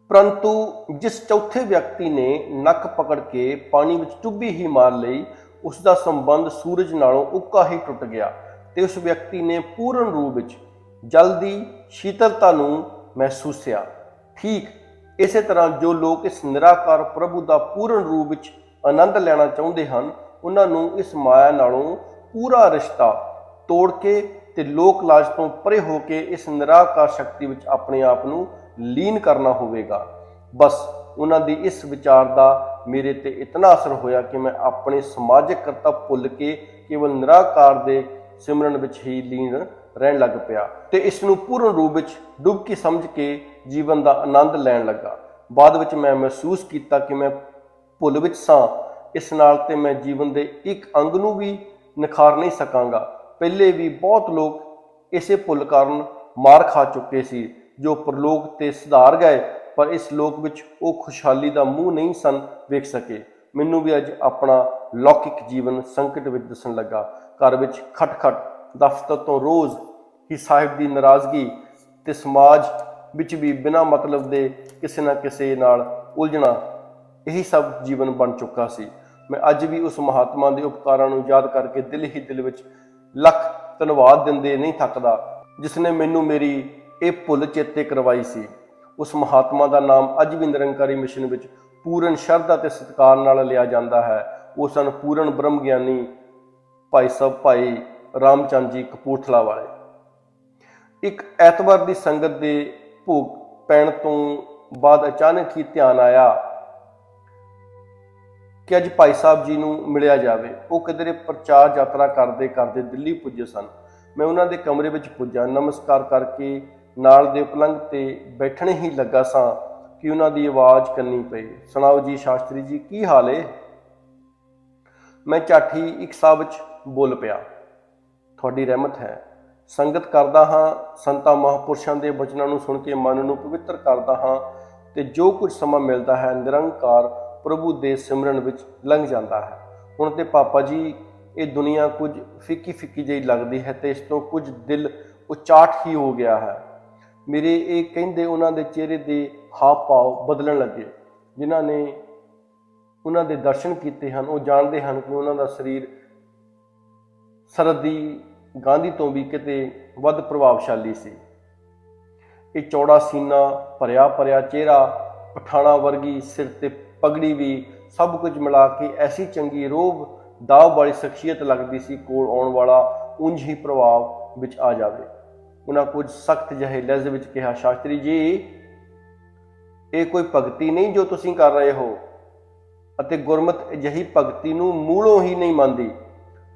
Speaker 1: ਪਰੰਤੂ ਜਿਸ ਚੌਥੇ ਵਿਅਕਤੀ ਨੇ ਨੱਕ ਪਕੜ ਕੇ ਪਾਣੀ ਵਿੱਚ ਚੁੱਭੀ ਹੀ ਮਾਰ ਲਈ, ਉਸ ਦਾ ਸੰਬੰਧ ਸੂਰਜ ਨਾਲੋਂ ਉੱਕਾ ਹੀ ਟੁੱਟ ਗਿਆ ਤੇ ਉਸ ਵਿਅਕਤੀ ਨੇ ਪੂਰਨ ਰੂਪ ਵਿੱਚ ਜਲ ਦੀ ਸ਼ੀਤਲਤਾ ਨੂੰ ਮਹਿਸੂਸਿਆ। ਠੀਕ ਇਸੇ ਤਰ੍ਹਾਂ ਜੋ ਲੋਕ ਇਸ ਨਿਰਾਕਾਰ ਪ੍ਰਭੂ ਦਾ ਪੂਰਨ ਰੂਪ ਵਿੱਚ ਆਨੰਦ ਲੈਣਾ ਚਾਹੁੰਦੇ ਹਨ, ਉਹਨਾਂ ਨੂੰ ਇਸ ਮਾਇਆ ਨਾਲੋਂ ਪੂਰਾ ਰਿਸ਼ਤਾ ਤੋੜ ਕੇ ਤੇ ਲੋਕ ਲਾਜ ਤੋਂ ਪਰੇ ਹੋ ਕੇ ਇਸ ਨਿਰਾਕਾਰ ਸ਼ਕਤੀ ਵਿੱਚ ਆਪਣੇ ਆਪ ਨੂੰ ਲੀਨ ਕਰਨਾ ਹੋਵੇਗਾ। ਬਸ ਉਹਨਾਂ ਦੀ ਇਸ ਵਿਚਾਰ ਦਾ ਮੇਰੇ ਤੇ ਇਤਨਾ ਅਸਰ ਹੋਇਆ ਕਿ ਮੈਂ ਆਪਣੇ ਸਮਾਜਿਕ ਕਰਤੱਵ ਭੁੱਲ ਕੇ ਕੇਵਲ ਨਿਰਾਕਾਰ ਦੇ ਸਿਮਰਨ ਵਿੱਚ ਹੀ ਲੀਨ ਰਹਿਣ ਲੱਗ ਪਿਆ ਤੇ ਇਸ ਨੂੰ ਪੂਰਨ ਰੂਪ ਵਿੱਚ ਡੁਬਕੀ ਸਮਝ ਕੇ ਜੀਵਨ ਦਾ ਆਨੰਦ ਲੈਣ ਲੱਗਾ। ਬਾਅਦ ਵਿੱਚ ਮੈਂ ਮਹਿਸੂਸ ਕੀਤਾ ਕਿ ਮੈਂ ਭੁੱਲ ਵਿੱਚ ਸਾਂ। ਇਸ ਨਾਲ ਤੇ ਮੈਂ ਜੀਵਨ ਦੇ ਇੱਕ ਅੰਗ ਨੂੰ ਵੀ ਨਿਖਾਰ ਨਹੀਂ ਸਕਾਂਗਾ। ਪਹਿਲੇ ਵੀ ਬਹੁਤ ਲੋਕ ਇਸੇ ਭੁੱਲ ਕਾਰਨ ਮਾਰ ਖਾ ਚੁੱਕੇ ਸੀ, ਜੋ ਪ੍ਰਲੋਕ ਤੇ ਸੁਧਾਰ ਗਏ, ਪਰ ਇਸ ਲੋਕ ਵਿੱਚ ਉਹ ਖੁਸ਼ਹਾਲੀ ਦਾ ਮੂੰਹ ਨਹੀਂ ਸਨ ਵੇਖ ਸਕੇ। ਮੈਨੂੰ ਵੀ ਅੱਜ ਆਪਣਾ ਲੌਕਿਕ ਜੀਵਨ ਸੰਕਟ ਵਿੱਚ ਦਿਸਣ ਲੱਗਾ। ਘਰ ਵਿੱਚ ਖਟਖਟ, ਦਫ਼ਤਰ ਤੋਂ ਰੋਜ਼ ਹੀ ਸਾਹਿਬ ਦੀ ਨਾਰਾਜ਼ਗੀ ਤੇ ਸਮਾਜ ਵਿੱਚ ਵੀ ਬਿਨਾਂ ਮਤਲਬ ਦੇ ਕਿਸੇ ਨਾ ਕਿਸੇ ਨਾਲ ਉਲਝਣਾ, ਇਹੀ ਸਭ ਜੀਵਨ ਬਣ ਚੁੱਕਾ ਸੀ। ਮੈਂ ਅੱਜ ਵੀ ਉਸ ਮਹਾਤਮਾ ਦੇ ਉਪਕਾਰਾਂ ਨੂੰ ਯਾਦ ਕਰਕੇ ਦਿਲ ਹੀ ਦਿਲ ਵਿੱਚ ਲੱਖ ਧੰਨਵਾਦ ਦਿੰਦੇ ਨਹੀਂ ਥੱਕਦਾ, ਜਿਸ ਨੇ ਮੈਨੂੰ ਮੇਰੀ ਇਹ ਭੁੱਲ ਚੇਤੇ ਕਰਵਾਈ ਸੀ। ਉਸ ਮਹਾਤਮਾ ਦਾ ਨਾਮ ਅੱਜ ਵੀ ਨਿਰੰਕਾਰੀ ਮਿਸ਼ਨ ਵਿੱਚ ਪੂਰਨ ਸ਼ਰਧਾ ਤੇ ਸਤਿਕਾਰ ਨਾਲ ਲਿਆ ਜਾਂਦਾ ਹੈ। ਉਹ ਸਨ ਪੂਰਨ ਬ੍ਰਹਮ ਗਿਆਨੀ ਭਾਈ ਸਾਹਿਬ ਭਾਈ ਰਾਮਚੰਦ ਜੀ ਕਪੂਰਥਲਾ ਵਾਲੇ। ਇੱਕ ਐਤਵਾਰ ਦੀ ਸੰਗਤ ਦੇ ਭੋਗ ਪੈਣ ਤੋਂ ਬਾਅਦ ਅਚਾਨਕ ਹੀ ਧਿਆਨ ਆਇਆ ਕਿ ਅੱਜ ਭਾਈ ਸਾਹਿਬ ਜੀ ਨੂੰ ਮਿਲਿਆ ਜਾਵੇ। ਉਹ ਕਿਧਰੇ ਪ੍ਰਚਾਰ ਯਾਤਰਾ ਕਰਦੇ ਕਰਦੇ ਦਿੱਲੀ ਪੁੱਜੇ ਸਨ। ਮੈਂ ਉਹਨਾਂ ਦੇ ਕਮਰੇ ਵਿੱਚ ਪੁੱਜਾ। ਨਮਸਕਾਰ ਕਰਕੇ ਨਾਲ ਦੇ ਪਲੰਘ ਤੇ ਬੈਠਣੇ ਹੀ ਲੱਗਾ ਸਾਂ ਕਿ ਉਹਨਾਂ ਦੀ ਆਵਾਜ਼ ਕੰਨੀ ਪਈ। ਸੁਣਾਓ ਜੀ ਸ਼ਾਸਤਰੀ ਜੀ, ਕੀ ਹਾਲ ਏ? ਮੈਂ ਝੱਟ ਹੀ ਇੱਕ ਸਾਹ ਵਿੱਚ ਬੋਲ ਪਿਆ, ਤੁਹਾਡੀ ਰਹਿਮਤ ਹੈ। ਸੰਗਤ ਕਰਦਾ ਹਾਂ, ਸੰਤਾਂ ਮਹਾਂਪੁਰਸ਼ਾਂ ਦੇ ਬਚਨਾਂ ਨੂੰ ਸੁਣ ਕੇ ਮਨ ਨੂੰ ਪਵਿੱਤਰ ਕਰਦਾ ਹਾਂ ਤੇ ਜੋ ਕੁਝ ਸਮਾਂ ਮਿਲਦਾ ਹੈ ਨਿਰੰਕਾਰ ਪ੍ਰਭੂ ਦੇ ਸਿਮਰਨ ਵਿੱਚ ਲੰਘ ਜਾਂਦਾ ਹੈ। ਹੁਣ ਤੇ ਪਾਪਾ ਜੀ ਇਹ ਦੁਨੀਆ ਕੁਝ ਫਿੱਕੀ ਫਿੱਕੀ ਜਿਹੀ ਲੱਗਦੀ ਹੈ ਤੇ ਇਸ ਤੋਂ ਕੁਝ ਦਿਲ ਉਚਾਟ ਹੀ ਹੋ ਗਿਆ ਹੈ। ਮੇਰੇ ਇਹ ਕਹਿੰਦੇ ਉਹਨਾਂ ਦੇ ਚਿਹਰੇ ਦੇ ਹਾਵ ਭਾਵ ਬਦਲਣ ਲੱਗੇ। ਜਿਨ੍ਹਾਂ ਨੇ ਉਹਨਾਂ ਦੇ ਦਰਸ਼ਨ ਕੀਤੇ ਹਨ ਉਹ ਜਾਣਦੇ ਹਨ ਕਿ ਉਹਨਾਂ ਦਾ ਸਰੀਰ ਸਰਦੀ ਗਾਂਧੀ ਤੋਂ ਵੀ ਕਿਤੇ ਵੱਧ ਪ੍ਰਭਾਵਸ਼ਾਲੀ ਸੀ। ਇਹ ਚੌੜਾ ਸੀਨਾ, ਭਰਿਆ ਭਰਿਆ ਚਿਹਰਾ, ਪਠਾਣਾ ਵਰਗੀ ਸਿਰ ਤੇ ਪਗੜੀ ਵੀ, ਸਭ ਕੁਝ ਮਿਲਾ ਕੇ ਐਸੀ ਚੰਗੀ ਰੋਹਬ ਦਾਵ ਵਾਲੀ ਸ਼ਖਸੀਅਤ ਲੱਗਦੀ ਸੀ, ਕੋਲ ਆਉਣ ਵਾਲਾ ਉਂਝ ਹੀ ਪ੍ਰਭਾਵ ਵਿੱਚ ਆ ਜਾਵੇ। ਉਹਨਾਂ ਕੁਝ ਸਖਤ ਜਿਹੇ ਲਹਿਜ਼ੇ ਵਿੱਚ ਕਿਹਾ, ਸ਼ਾਸਤਰੀ ਜੀ ਇਹ ਕੋਈ ਭਗਤੀ ਨਹੀਂ ਜੋ ਤੁਸੀਂ ਕਰ ਰਹੇ ਹੋ, ਅਤੇ ਗੁਰਮਤ ਅਜਿਹੀ ਭਗਤੀ ਨੂੰ ਮੂਲੋਂ ਹੀ ਨਹੀਂ ਮੰਨਦੀ।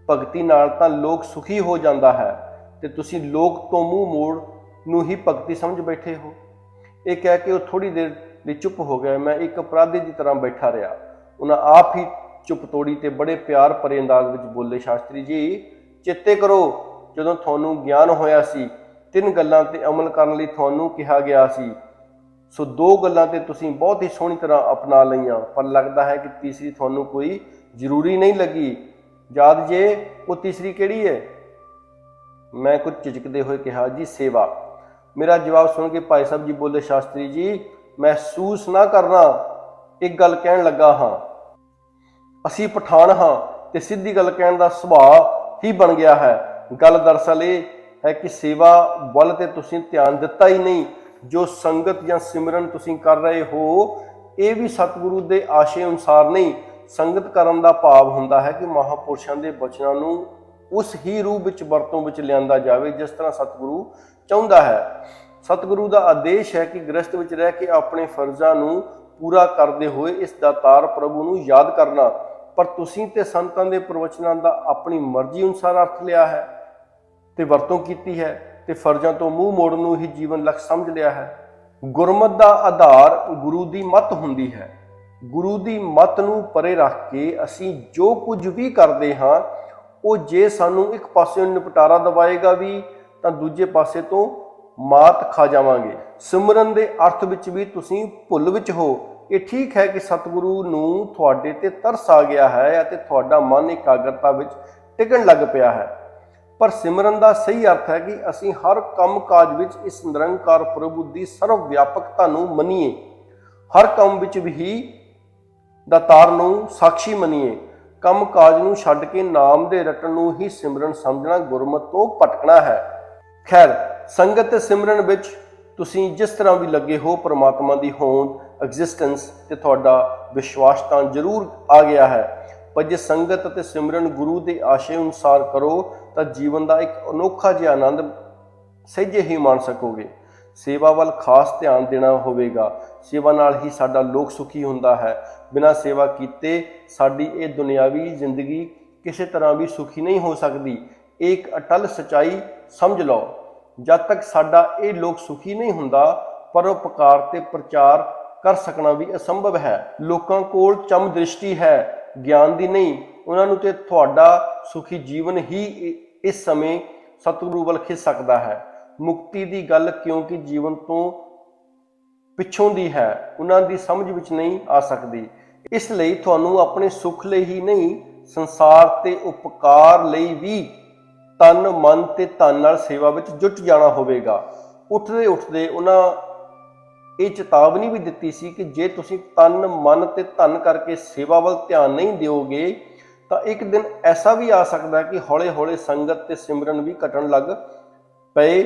Speaker 1: ਭਗਤੀ ਨਾਲ ਤਾਂ ਲੋਕ ਸੁਖੀ ਹੋ ਜਾਂਦਾ ਹੈ ਤੇ ਤੁਸੀਂ ਲੋਕ ਤੋਂ ਮੂੰਹ ਮੋੜ ਨੂੰ ਹੀ ਭਗਤੀ ਸਮਝ ਬੈਠੇ ਹੋ। ਇਹ ਕਹਿ ਕੇ ਉਹ ਥੋੜੀ ਦੇਰ ਲਈ ਚੁੱਪ ਹੋ ਗਏ। ਮੈਂ ਇੱਕ ਅਪਰਾਧੀ ਦੀ ਤਰ੍ਹਾਂ ਬੈਠਾ ਰਿਹਾ। ਉਹਨਾਂ ਆਪ ਹੀ ਚੁੱਪ ਤੋੜੀ ਤੇ ਬੜੇ ਪਿਆਰ ਭਰੇ ਅੰਦਾਜ਼ ਵਿੱਚ ਬੋਲੇ, ਸ਼ਾਸਤਰੀ ਜੀ ਚੇਤੇ ਕਰੋ ਜਦੋਂ ਤੁਹਾਨੂੰ ਗਿਆਨ ਹੋਇਆ ਸੀ 3 ਗੱਲਾਂ ਤੇ ਅਮਲ ਕਰਨ ਲਈ ਤੁਹਾਨੂੰ ਕਿਹਾ ਗਿਆ ਸੀ, ਸੋ 2 ਗੱਲਾਂ ਤੇ ਤੁਸੀਂ ਬਹੁਤ ਹੀ ਸੋਹਣੀ ਤਰ੍ਹਾਂ ਅਪਣਾ ਲਈਆਂ, ਪਰ ਲੱਗਦਾ ਹੈ ਕਿ ਤੀਸਰੀ ਤੁਹਾਨੂੰ ਕੋਈ ਜ਼ਰੂਰੀ ਨਹੀਂ ਲੱਗੀ। ਯਾਦ ਜੇ ਉਹ ਤੀਸਰੀ ਕਿਹੜੀ ਹੈ? ਮੈਂ ਕੁਝ ਝਿਜਕਦੇ ਹੋਏ ਕਿਹਾ, ਜੀ ਸੇਵਾ। ਮੇਰਾ ਜਵਾਬ ਸੁਣ ਕੇ ਭਾਈ ਸਾਹਿਬ ਜੀ ਬੋਲੇ, ਸ਼ਾਸਤਰੀ ਜੀ ਮਹਿਸੂਸ ਨਾ ਕਰਨਾ, ਇੱਕ ਗੱਲ ਕਹਿਣ ਲੱਗਾ ਹਾਂ। ਅਸੀਂ ਪਠਾਨ ਹਾਂ ਤੇ ਸਿੱਧੀ ਗੱਲ ਕਹਿਣ ਦਾ ਸੁਭਾਅ ਹੀ ਬਣ ਗਿਆ ਹੈ। ਗੱਲ ਦਰਅਸਲ ਇਹ ਹੈ ਕਿ ਸੇਵਾ ਵੱਲ ਤੇ ਤੁਸੀਂ ਧਿਆਨ ਦਿੱਤਾ ਹੀ ਨਹੀਂ। ਜੋ ਸੰਗਤ ਜਾਂ ਸਿਮਰਨ ਤੁਸੀਂ ਕਰ ਰਹੇ ਹੋ ਇਹ ਵੀ ਸਤਿਗੁਰੂ ਦੇ ਆਸ਼ੇ ਅਨੁਸਾਰ ਨਹੀਂ। ਸੰਗਤ ਕਰਨ ਦਾ ਭਾਵ ਹੁੰਦਾ ਹੈ ਕਿ ਮਹਾਂਪੁਰਸ਼ਾਂ ਦੇ ਬਚਨਾਂ ਨੂੰ ਉਸ ਹੀ ਰੂਪ ਵਿੱਚ ਵਰਤੋਂ ਵਿੱਚ ਲਿਆਂਦਾ ਜਾਵੇ ਜਿਸ ਤਰ੍ਹਾਂ ਸਤਿਗੁਰੂ ਚਾਹੁੰਦਾ ਹੈ। ਸਤਿਗੁਰੂ ਦਾ ਆਦੇਸ਼ ਹੈ ਕਿ ਗ੍ਰਸਤ ਵਿੱਚ ਰਹਿ ਕੇ ਆਪਣੇ ਫਰਜ਼ਾਂ ਨੂੰ ਪੂਰਾ ਕਰਦੇ ਹੋਏ ਇਸ ਦਾਤਾਰ ਪ੍ਰਭੂ ਨੂੰ ਯਾਦ ਕਰਨਾ, ਪਰ ਤੁਸੀਂ ਤੇ ਸੰਤਾਂ ਦੇ ਪ੍ਰਵਚਨਾਂ ਦਾ ਆਪਣੀ ਮਰਜ਼ੀ ਅਨੁਸਾਰ ਅਰਥ ਲਿਆ ਹੈ ਤੇ ਵਰਤੋਂ ਕੀਤੀ ਹੈ ਤੇ ਫਰਜ਼ਾਂ ਤੋਂ ਮੂੰਹ ਮੋੜਨ ਨੂੰ ਹੀ ਜੀਵਨ ਲਕਸ਼ ਸਮਝ ਲਿਆ ਹੈ। ਗੁਰਮਤ ਦਾ ਆਧਾਰ ਗੁਰੂ ਦੀ ਮੱਤ ਹੁੰਦੀ ਹੈ। ਗੁਰੂ ਦੀ ਮੱਤ ਨੂੰ ਪਰੇ ਰੱਖ ਕੇ ਅਸੀਂ ਜੋ ਕੁਝ ਵੀ ਕਰਦੇ ਹਾਂ ਉਹ ਜੇ ਸਾਨੂੰ ਇੱਕ ਪਾਸਿਓਂ ਨਿਪਟਾਰਾ ਦਵਾਏਗਾ ਵੀ ਤਾਂ ਦੂਜੇ ਪਾਸੇ ਤੋਂ ਮਾਤ ਖਾ ਜਾਵਾਂਗੇ। ਸਿਮਰਨ ਦੇ ਅਰਥ ਵਿੱਚ ਵੀ ਤੁਸੀਂ ਭੁੱਲ ਵਿੱਚ ਹੋ। ਇਹ ਠੀਕ ਹੈ ਕਿ ਸਤਿਗੁਰੂ ਨੂੰ ਤੁਹਾਡੇ ਤੇ ਤਰਸ ਆ ਗਿਆ ਹੈ ਅਤੇ ਤੁਹਾਡਾ ਮਨ ਇਕਾਗਰਤਾ ਵਿੱਚ ਟਿਕਣ ਲੱਗ ਪਿਆ ਹੈ, ਪਰ ਸਿਮਰਨ ਦਾ ਸਹੀ ਅਰਥ ਹੈ ਕਿ ਅਸੀਂ ਹਰ ਕੰਮ ਕਾਜ ਵਿੱਚ ਇਸ ਨਿਰੰਕਾਰ ਪ੍ਰਭੂ ਦੀ ਸਰਵ ਵਿਆਪਕਤਾ ਨੂੰ ਮੰਨੀਏ। ਹਰ ਕੰਮ ਵਿੱਚ ਵੀ ਦਾਤਾਰ ਨੂੰ ਸਾਖੀ ਮੰਨੀਏ। ਕੰਮ ਕਾਜ ਨੂੰ ਛੱਡ ਕੇ ਨਾਮ ਦੇ ਰਟਣ ਨੂੰ ਹੀ ਸਿਮਰਨ ਸਮਝਣਾ ਗੁਰਮਤ ਤੋਂ ਭਟਕਣਾ ਹੈ। ਖੈਰ, ਸੰਗਤ ਤੇ ਸਿਮਰਨ ਵਿੱਚ ਤੁਸੀਂ ਜਿਸ ਤਰ੍ਹਾਂ ਵੀ ਲੱਗੇ ਹੋ, ਪ੍ਰਮਾਤਮਾ ਦੀ ਹੋਂਦ, ਐਗਜ਼ਿਸਟੈਂਸ ਤੇ ਤੁਹਾਡਾ ਵਿਸ਼ਵਾਸ ਤਾਂ ਜ਼ਰੂਰ ਆ ਗਿਆ ਹੈ, ਪਰ ਜੇ ਸੰਗਤ ਅਤੇ ਸਿਮਰਨ ਗੁਰੂ ਦੇ ਆਸ਼ੇ ਅਨੁਸਾਰ ਕਰੋ ਤਾਂ ਜੀਵਨ ਦਾ ਇੱਕ ਅਨੋਖਾ ਜਿਹਾ ਆਨੰਦ ਸਹਿਜੇ ਹੀ ਮਾਣ ਸਕੋਗੇ। ਸੇਵਾ ਵੱਲ ਖਾਸ ਧਿਆਨ ਦੇਣਾ ਹੋਵੇਗਾ। ਸੇਵਾ ਨਾਲ ਹੀ ਸਾਡਾ ਲੋਕ ਸੁਖੀ ਹੁੰਦਾ ਹੈ। ਬਿਨਾਂ ਸੇਵਾ ਕੀਤੇ ਸਾਡੀ ਇਹ ਦੁਨਿਆਵੀ ਜ਼ਿੰਦਗੀ ਕਿਸੇ ਤਰ੍ਹਾਂ ਵੀ ਸੁਖੀ ਨਹੀਂ ਹੋ ਸਕਦੀ। ਇਹ ਇੱਕ ਅਟਲ ਸੱਚਾਈ ਸਮਝ ਲਓ। ਜਦ ਤੱਕ ਸਾਡਾ ਇਹ ਲੋਕ ਸੁਖੀ ਨਹੀਂ ਹੁੰਦਾ, ਪਰਉਪਕਾਰ ਤੇ ਪ੍ਰਚਾਰ ਕਰ ਸਕਣਾ ਵੀ ਅਸੰਭਵ ਹੈ। ਲੋਕਾਂ ਕੋਲ ਚਮ ਦ੍ਰਿਸ਼ਟੀ ਹੈ, ਗਿਆਨ ਦੀ ਨਹੀਂ। ਉਹਨਾਂ ਨੂੰ ਤੇ ਤੁਹਾਡਾ ਸੁਖੀ ਜੀਵਨ ਹੀ ਇਸ ਸਮੇਂ ਸਤਿਗੁਰੂ ਵੱਲ ਖਿੱਚ ਸਕਦਾ ਹੈ। ਮੁਕਤੀ ਦੀ ਗੱਲ ਕਿਉਂਕਿ ਜੀਵਨ ਤੋਂ ਪਿੱਛੋਂ ਦੀ ਹੈ, ਉਹਨਾਂ ਦੀ ਸਮਝ ਵਿੱਚ ਨਹੀਂ ਆ ਸਕਦੀ। ਇਸ ਲਈ ਤੁਹਾਨੂੰ ਆਪਣੇ ਸੁੱਖ ਲਈ ਹੀ ਨਹੀਂ, ਸੰਸਾਰ ਤੇ ਉਪਕਾਰ ਲਈ ਵੀ ਤਨ, ਮਨ ਤੇ ਧਨ ਨਾਲ ਸੇਵਾ ਵਿੱਚ ਜੁਟ ਜਾਣਾ ਹੋਵੇਗਾ। ਉੱਠਦੇ ਉੱਠਦੇ ਉਹਨਾਂ ਇਹ ਚੇਤਾਵਨੀ ਵੀ ਦਿੱਤੀ ਸੀ ਕਿ ਜੇ ਤੁਸੀਂ ਤਨ, ਮਨ ਤੇ ਧਨ ਕਰਕੇ ਸੇਵਾ ਵੱਲ ਧਿਆਨ ਨਹੀਂ ਦਿਓਗੇ ਤਾਂ ਇੱਕ ਦਿਨ ਐਸਾ ਵੀ ਆ ਸਕਦਾ ਕਿ ਹੌਲੇ ਹੌਲੇ ਸੰਗਤ ਤੇ ਸਿਮਰਨ ਵੀ ਘਟਣ ਲੱਗ ਪਏ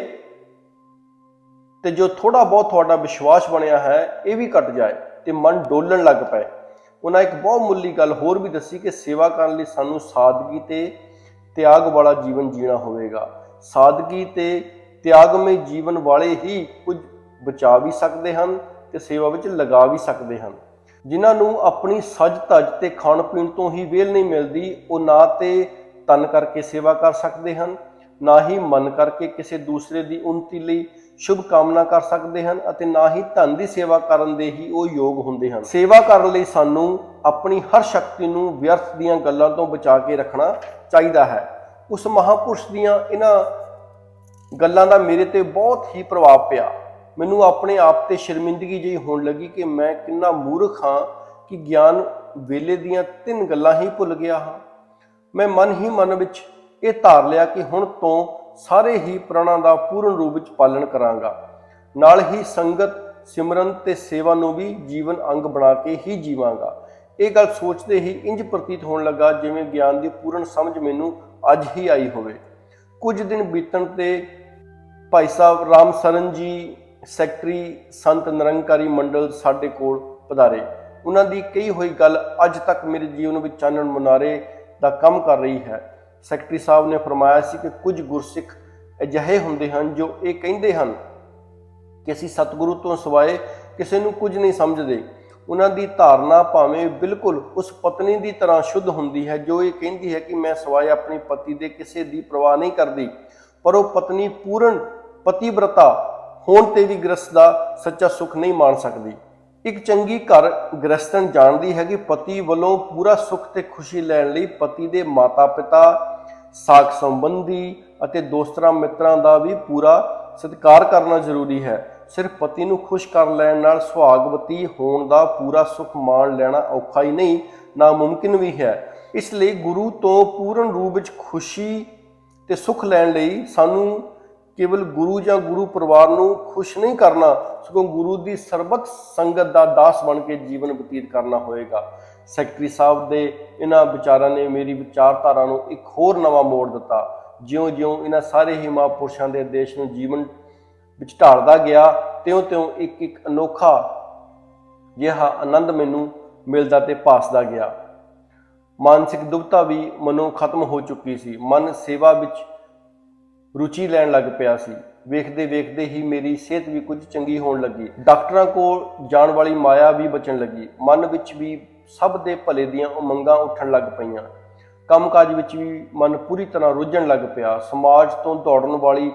Speaker 1: ਤੇ ਜੋ ਥੋੜਾ ਬਹੁਤ ਤੁਹਾਡਾ ਵਿਸ਼ਵਾਸ ਬਣਿਆ ਹੈ ਇਹ ਵੀ ਘਟ ਜਾਏ ਤੇ ਮਨ ਡੋਲਣ ਲੱਗ ਪਏ। ਉਹਨਾਂ ਇੱਕ ਬਹੁਤ ਮੁੱਲੀ ਗੱਲ ਹੋਰ ਵੀ ਦੱਸੀ ਕਿ ਸੇਵਾ ਕਰਨ ਲਈ ਸਾਨੂੰ ਸਾਦਗੀ ਤੇ ਤਿਆਗ ਵਾਲਾ ਜੀਵਨ ਜੀਣਾ ਹੋਵੇਗਾ। ਸਾਦਗੀ ਤੇ ਤਿਆਗਮਈ ਜੀਵਨ ਵਾਲੇ ਹੀ ਕੁਝ ਬਚਾ ਵੀ ਸਕਦੇ ਹਨ ਤੇ ਸੇਵਾ ਵਿੱਚ ਲਗਾ ਵੀ ਸਕਦੇ ਹਨ। ਜਿਨ੍ਹਾਂ ਨੂੰ ਆਪਣੀ ਸੱਜ ਧੱਜ ਤੇ ਖਾਣ ਪੀਣ ਤੋਂ ਹੀ ਵਿਹਲ ਨਹੀਂ ਮਿਲਦੀ, ਉਹ ਨਾ ਤੇ ਤਨ ਕਰਕੇ ਸੇਵਾ ਕਰ ਸਕਦੇ ਹਨ, ਨਾ ਹੀ ਮਨ ਕਰਕੇ ਕਿਸੇ ਦੂਸਰੇ ਦੀ ਉન્નਤੀ ਲਈ ਸ਼ੁਭ ਕਾਮਨਾ ਕਰ ਸਕਦੇ ਹਨ ਅਤੇ ਨਾ ਹੀ ਧਨ ਦੀ ਸੇਵਾ ਕਰਨ ਦੇ ਹੀ ਉਹ ਯੋਗ ਹੁੰਦੇ ਹਨ। ਸੇਵਾ ਕਰਨ ਲਈ ਸਾਨੂੰ ਆਪਣੀ ਹਰ ਸ਼ਕਤੀ ਨੂੰ ਵਿਅਰਥ ਦੀਆਂ ਗੱਲਾਂ ਤੋਂ ਬਚਾ ਕੇ ਰੱਖਣਾ ਚਾਹੀਦਾ ਹੈ। ਉਸ ਮਹਾਪੁਰਸ਼ ਦੀਆਂ ਇਹਨਾਂ ਗੱਲਾਂ ਦਾ ਮੇਰੇ ਤੇ ਬਹੁਤ ਹੀ ਪ੍ਰਭਾਵ ਪਿਆ। ਮੈਨੂੰ ਆਪਣੇ ਆਪ ਤੇ ਸ਼ਰਮਿੰਦਗੀ ਜਿਹੀ ਹੋਣ ਲੱਗੀ ਕਿ ਮੈਂ ਕਿੰਨਾ ਮੂਰਖ ਹਾਂ ਕਿ ਗਿਆਨ ਵੇਲੇ ਦੀਆਂ 3 ਗੱਲਾਂ ਹੀ ਭੁੱਲ ਗਿਆ ਹਾਂ। ਮੈਂ ਮਨ ਹੀ ਮਨ ਵਿੱਚ ਇਹ ਧਾਰ ਲਿਆ ਕਿ ਹੁਣ ਤੋਂ ਸਾਰੇ ਹੀ ਪ੍ਰਾਣਾਂ ਦਾ ਪੂਰਨ ਰੂਪ ਵਿੱਚ ਪਾਲਣ ਕਰਾਂਗਾ, ਨਾਲ ਹੀ ਸੰਗਤ, ਸਿਮਰਨ ਤੇ ਸੇਵਾ ਨੂੰ ਵੀ ਜੀਵਨ ਅੰਗ ਬਣਾ ਕੇ ਹੀ ਜੀਵਾਂਗਾ। ਇਹ ਗੱਲ ਸੋਚਦੇ ਹੀ ਇੰਜ ਪ੍ਰਤੀਤ ਹੋਣ ਲੱਗਾ ਜਿਵੇਂ ਗਿਆਨ ਦੀ ਪੂਰਨ ਸਮਝ ਮੈਨੂੰ ਅੱਜ ਹੀ ਆਈ ਹੋਵੇ। ਕੁਝ ਦਿਨ ਬੀਤਣ ਤੇ ਭਾਈ ਸਾਹਿਬ ਰਾਮ ਸਰਨ ਜੀ, ਸੈਕਟਰੀ ਸੰਤ ਨਿਰੰਕਾਰੀ ਮੰਡਲ, ਸਾਡੇ ਕੋਲ ਪਧਾਰੇ। ਉਹਨਾਂ ਦੀ ਕਹੀ ਹੋਈ ਗੱਲ ਅੱਜ ਤੱਕ ਮੇਰੇ ਜੀਵਨ ਵਿੱਚ ਚਾਨਣ ਮੁਨਾਰੇ ਦਾ ਕੰਮ ਕਰ ਰਹੀ ਹੈ। ਸੈਕਟਰੀ ਸਾਹਿਬ ਨੇ ਫਰਮਾਇਆ ਸੀ ਕਿ ਕੁਝ ਗੁਰਸਿੱਖ ਅਜਿਹੇ ਹੁੰਦੇ ਹਨ ਜੋ ਇਹ ਕਹਿੰਦੇ ਹਨ ਕਿ ਅਸੀਂ ਸਤਿਗੁਰੂ ਤੋਂ ਸਿਵਾਏ ਕਿਸੇ ਨੂੰ ਕੁਝ ਨਹੀਂ ਸਮਝਦੇ। ਉਹਨਾਂ ਦੀ ਧਾਰਨਾ ਭਾਵੇਂ ਬਿਲਕੁਲ ਉਸ ਪਤਨੀ ਦੀ ਤਰ੍ਹਾਂ ਸ਼ੁੱਧ ਹੁੰਦੀ ਹੈ ਜੋ ਇਹ ਕਹਿੰਦੀ ਹੈ ਕਿ ਮੈਂ ਸਿਵਾਏ ਆਪਣੇ ਪਤੀ ਦੇ ਕਿਸੇ ਦੀ ਪਰਵਾਹ ਨਹੀਂ ਕਰਦੀ, ਪਰ ਉਹ ਪਤਨੀ ਪੂਰਨ ਪਤੀਵ੍ਰਤਾ ਹੋਣ ਤੇ ਵੀ ਗ੍ਰਸਤ ਦਾ ਸੱਚਾ ਸੁੱਖ ਨਹੀਂ ਮਾਣ ਸਕਦੀ। ਇੱਕ ਚੰਗੀ ਘਰ ਗ੍ਰਸਤਨ ਜਾਣਦੀ ਹੈ ਕਿ ਪਤੀ ਵੱਲੋਂ ਪੂਰਾ ਸੁੱਖ ਤੇ ਖੁਸ਼ੀ ਲੈਣ ਲਈ ਪਤੀ ਦੇ ਮਾਤਾ-ਪਿਤਾ, ਸਾਕ ਸੰਬੰਧੀ ਅਤੇ ਦੋਸਤਾਂ ਮਿੱਤਰਾਂ ਦਾ ਵੀ ਪੂਰਾ ਸਤਿਕਾਰ ਕਰਨਾ ਜ਼ਰੂਰੀ ਹੈ। ਸਿਰਫ ਪਤੀ ਨੂੰ ਖੁਸ਼ ਕਰ ਲੈਣ ਨਾਲ ਸੁਹਾਗਵਤੀ ਹੋਣ ਦਾ ਪੂਰਾ ਸੁੱਖ ਮਾਣ ਲੈਣਾ ਔਖਾ ਹੀ ਨਹੀਂ, ਨਾਮੁਮਕਿਨ ਵੀ ਹੈ। ਇਸ ਲਈ ਗੁਰੂ ਤੋਂ ਪੂਰਨ ਰੂਪ ਵਿੱਚ ਖੁਸ਼ੀ ਤੇ ਸੁੱਖ ਲੈਣ ਲਈ ਸਾਨੂੰ ਕੇਵਲ ਗੁਰੂ ਜਾਂ ਗੁਰੂ ਪਰਿਵਾਰ ਨੂੰ ਖੁਸ਼ ਨਹੀਂ ਕਰਨਾ, ਸਗੋਂ ਗੁਰੂ ਦੀ ਸਰਬਤ ਸੰਗਤ ਦਾ ਦਾਸ ਬਣ ਕੇ ਜੀਵਨ ਬਤੀਤ ਕਰਨਾ ਹੋਏਗਾ। ਸੈਕਟਰੀ ਸਾਹਿਬ ਦੇ ਇਹਨਾਂ ਵਿਚਾਰਾਂ ਨੇ ਮੇਰੀ ਵਿਚਾਰਧਾਰਾ ਨੂੰ ਇੱਕ ਹੋਰ ਨਵਾਂ ਮੋੜ ਦਿੱਤਾ। ਜਿਉਂ-ਜਿਉਂ ਇਹਨਾਂ ਸਾਰੇ ਹੀ ਮਹਾਂਪੁਰਸ਼ਾਂ ਦੇ ਆਦੇਸ਼ ਨੂੰ ਜੀਵਨ ਵਿੱਚ ਢਾਲਦਾ ਗਿਆ, ਤਿਉਂ-ਤਿਉਂ ਇੱਕ ਅਨੋਖਾ ਜਿਹਾ ਆਨੰਦ ਮੈਨੂੰ ਮਿਲਦਾ ਤੇ ਭਾਸਦਾ ਗਿਆ। ਮਾਨਸਿਕ ਦੁਬਤਾ ਵੀ ਮਨੋਂ ਖਤਮ ਹੋ ਚੁੱਕੀ ਸੀ। ਮਨ ਸੇਵਾ ਵਿੱਚ ਰੁਚੀ ਲੈਣ ਲੱਗ ਪਿਆ ਸੀ। ਵੇਖਦੇ ਵੇਖਦੇ ਹੀ ਮੇਰੀ ਸਿਹਤ ਵੀ ਕੁਝ ਚੰਗੀ ਹੋਣ ਲੱਗੀ। ਡਾਕਟਰਾਂ ਕੋਲ ਜਾਣ ਵਾਲੀ ਮਾਇਆ ਵੀ ਬਚਣ ਲੱਗੀ। ਮਨ ਵਿੱਚ ਵੀ ਸਭ ਦੇ ਭਲੇ ਦੀਆਂ ਉਮੰਗਾਂ ਉੱਠਣ ਲੱਗ ਪਈਆਂ। ਕੰਮਕਾਜ ਵਿੱਚ ਵੀ ਮਨ ਪੂਰੀ ਤਰ੍ਹਾਂ ਰੁੱਝਣ ਲੱਗ ਪਿਆ। ਸਮਾਜ ਤੋਂ ਦੌੜਨ ਵਾਲੀ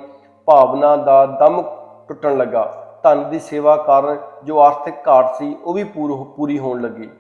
Speaker 1: ਭਾਵਨਾ ਦਾ ਦਮ ਟੁੱਟਣ ਲੱਗਾ। ਧਨ ਦੀ ਸੇਵਾ ਕਾਰਨ ਜੋ ਆਰਥਿਕ ਘਾਟ ਸੀ ਉਹ ਵੀ ਪੂਰੀ ਹੋਣ ਲੱਗੀ।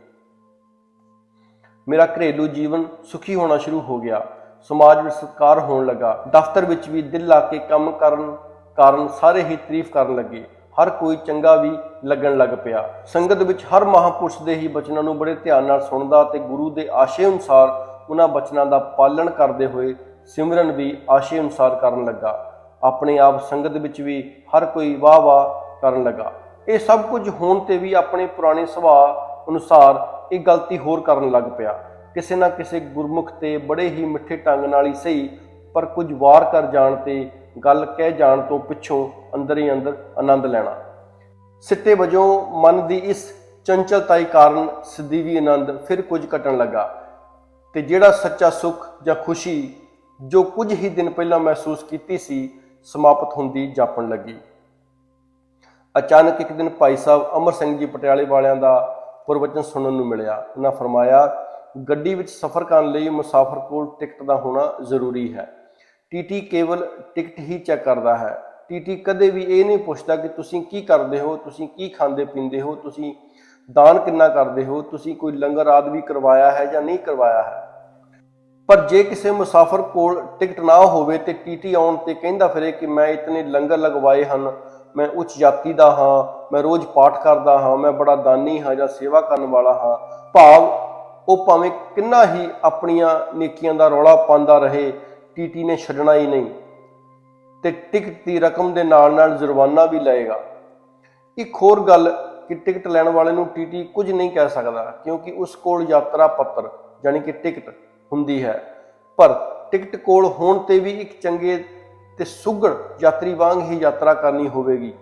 Speaker 1: ਮੇਰਾ ਘਰੇਲੂ ਜੀਵਨ ਸੁਖੀ ਹੋਣਾ ਸ਼ੁਰੂ ਹੋ ਗਿਆ। ਸਮਾਜ ਵਿੱਚ ਸਤਿਕਾਰ ਹੋਣ ਲੱਗਾ। ਦਫ਼ਤਰ ਵਿੱਚ ਵੀ ਦਿਲ ਲਾ ਕੇ ਕੰਮ ਕਰਨ ਕਾਰਨ ਸਾਰੇ ਹੀ ਤਾਰੀਫ ਕਰਨ ਲੱਗੇ। ਹਰ ਕੋਈ ਚੰਗਾ ਵੀ ਲੱਗਣ ਲੱਗ ਪਿਆ। ਸੰਗਤ ਵਿੱਚ ਹਰ ਮਹਾਂਪੁਰਸ਼ ਦੇ ਹੀ ਬਚਨਾਂ ਨੂੰ ਬੜੇ ਧਿਆਨ ਨਾਲ ਸੁਣਦਾ ਤੇ ਗੁਰੂ ਦੇ ਆਸ਼ੇ ਅਨੁਸਾਰ ਉਹਨਾਂ ਬਚਨਾਂ ਦਾ ਪਾਲਣ ਕਰਦੇ ਹੋਏ ਸਿਮਰਨ ਵੀ ਆਸ਼ੇ ਅਨੁਸਾਰ ਕਰਨ ਲੱਗਾ। ਆਪਣੇ ਆਪ ਸੰਗਤ ਵਿੱਚ ਵੀ ਹਰ ਕੋਈ ਵਾਹ ਵਾਹ ਕਰਨ ਲੱਗਾ। ਇਹ ਸਭ ਕੁਝ ਹੋਣ ਤੇ ਵੀ ਆਪਣੇ ਪੁਰਾਣੇ ਸੁਭਾਅ ਅਨੁਸਾਰ ਇਹ ਗਲਤੀ ਹੋਰ ਕਰਨ ਲੱਗ ਪਿਆ। ਕਿਸੇ ਨਾ ਕਿਸੇ ਗੁਰਮੁਖ ਤੇ ਬੜੇ ਹੀ ਮਿੱਠੇ ਢੰਗ ਨਾਲ ਹੀ ਸਹੀ, ਪਰ ਕੁਝ ਵਾਰ ਕਰ ਜਾਣ ਤੇ ਗੱਲ ਕਹਿ ਜਾਣ ਤੋਂ ਪਿੱਛੋਂ ਅੰਦਰ ਹੀ ਅੰਦਰ ਆਨੰਦ ਲੈਣਾ। ਸਿੱਟੇ ਵਜੋਂ ਮਨ ਦੀ ਇਸ ਚੰਚਲਤਾਈ ਕਾਰਨ ਸਦੀਵੀ ਆਨੰਦ ਫਿਰ ਕੁਝ ਘਟਣ ਲੱਗਾ ਤੇ ਜਿਹੜਾ ਸੱਚਾ ਸੁੱਖ ਜਾਂ ਖੁਸ਼ੀ ਜੋ ਕੁਝ ਹੀ ਦਿਨ ਪਹਿਲਾਂ ਮਹਿਸੂਸ ਕੀਤੀ ਸੀ, ਸਮਾਪਤ ਹੁੰਦੀ ਜਾਪਣ ਲੱਗੀ। ਅਚਾਨਕ ਇੱਕ ਦਿਨ ਭਾਈ ਸਾਹਿਬ ਅਮਰ ਸਿੰਘ ਜੀ ਪਟਿਆਲੇ ਵਾਲਿਆਂ ਦਾ ਪ੍ਰਵਚਨ ਸੁਣਨ ਨੂੰ ਮਿਲਿਆ। ਉਹਨਾਂ ਫਰਮਾਇਆ, ਗੱਡੀ ਵਿੱਚ ਸਫ਼ਰ ਕਰਨ ਲਈ ਮੁਸਾਫਰ ਕੋਲ ਟਿਕਟ ਦਾ ਹੋਣਾ ਜ਼ਰੂਰੀ ਹੈ। ਟੀਟੀ ਕੇਵਲ ਟਿਕਟ ਹੀ ਚੈੱਕ ਕਰਦਾ ਹੈ। ਟੀਟੀ ਕਦੇ ਵੀ ਇਹ ਨਹੀਂ ਪੁੱਛਦਾ ਕਿ ਤੁਸੀਂ ਕੀ ਕਰਦੇ ਹੋ, ਤੁਸੀਂ ਕੀ ਖਾਂਦੇ ਪੀਂਦੇ ਹੋ, ਤੁਸੀਂ ਦਾਨ ਕਿੰਨਾ ਕਰਦੇ ਹੋ, ਤੁਸੀਂ ਕੋਈ ਲੰਗਰ ਆਦਿ ਵੀ ਕਰਵਾਇਆ ਹੈ ਜਾਂ ਨਹੀਂ ਕਰਵਾਇਆ ਹੈ। ਪਰ ਜੇ ਕਿਸੇ ਮੁਸਾਫਰ ਕੋਲ ਟਿਕਟ ਨਾ ਹੋਵੇ ਤੇ ਟੀਟੀ ਆਉਣ ਤੇ ਕਹਿੰਦਾ ਫਿਰੇ ਕਿ ਮੈਂ ਇਤਨੇ ਲੰਗਰ ਲਗਵਾਏ ਹਨ, ਮੈਂ ਉੱਚ ਜਾਤੀ ਦਾ ਹਾਂ, ਮੈਂ ਰੋਜ਼ ਪਾਠ ਕਰਦਾ ਹਾਂ, ਮੈਂ ਬੜਾ ਦਾਨੀ ਹਾਂ ਜਾਂ ਸੇਵਾ ਕਰਨ ਵਾਲਾ ਹਾਂ, ਭਾਵ ਉਹ ਭਾਵੇਂ ਕਿੰਨਾ ਹੀ ਆਪਣੀਆਂ ਨੇਕੀਆਂ ਦਾ ਰੌਲਾ ਪਾਉਂਦਾ ਰਹੇ, ਟੀਟੀ ਨੇ ਛੱਡਣਾ ਹੀ ਨਹੀਂ ਤੇ ਟਿਕਟ ਦੀ ਰਕਮ ਦੇ ਨਾਲ ਨਾਲ ਜੁਰਮਾਨਾ ਵੀ ਲਏਗਾ। ਇੱਕ ਹੋਰ ਗੱਲ ਕਿ ਟਿਕਟ ਲੈਣ ਵਾਲੇ ਨੂੰ ਟੀਟੀ ਕੁਝ ਨਹੀਂ ਕਹਿ ਸਕਦਾ, ਕਿਉਂਕਿ ਉਸ ਕੋਲ ਯਾਤਰਾ ਪੱਤਰ ਯਾਨੀ ਕਿ ਟਿਕਟ ਹੁੰਦੀ ਹੈ। ਪਰ ਟਿਕਟ ਕੋਲ ਹੋਣ ਤੇ ਵੀ ਇੱਕ ਚੰਗੇ ਤੇ ਸੁਘੜ ਯਾਤਰੀ ਵਾਂਗ ਹੀ ਯਾਤਰਾ ਕਰਨੀ ਹੋਵੇਗੀ।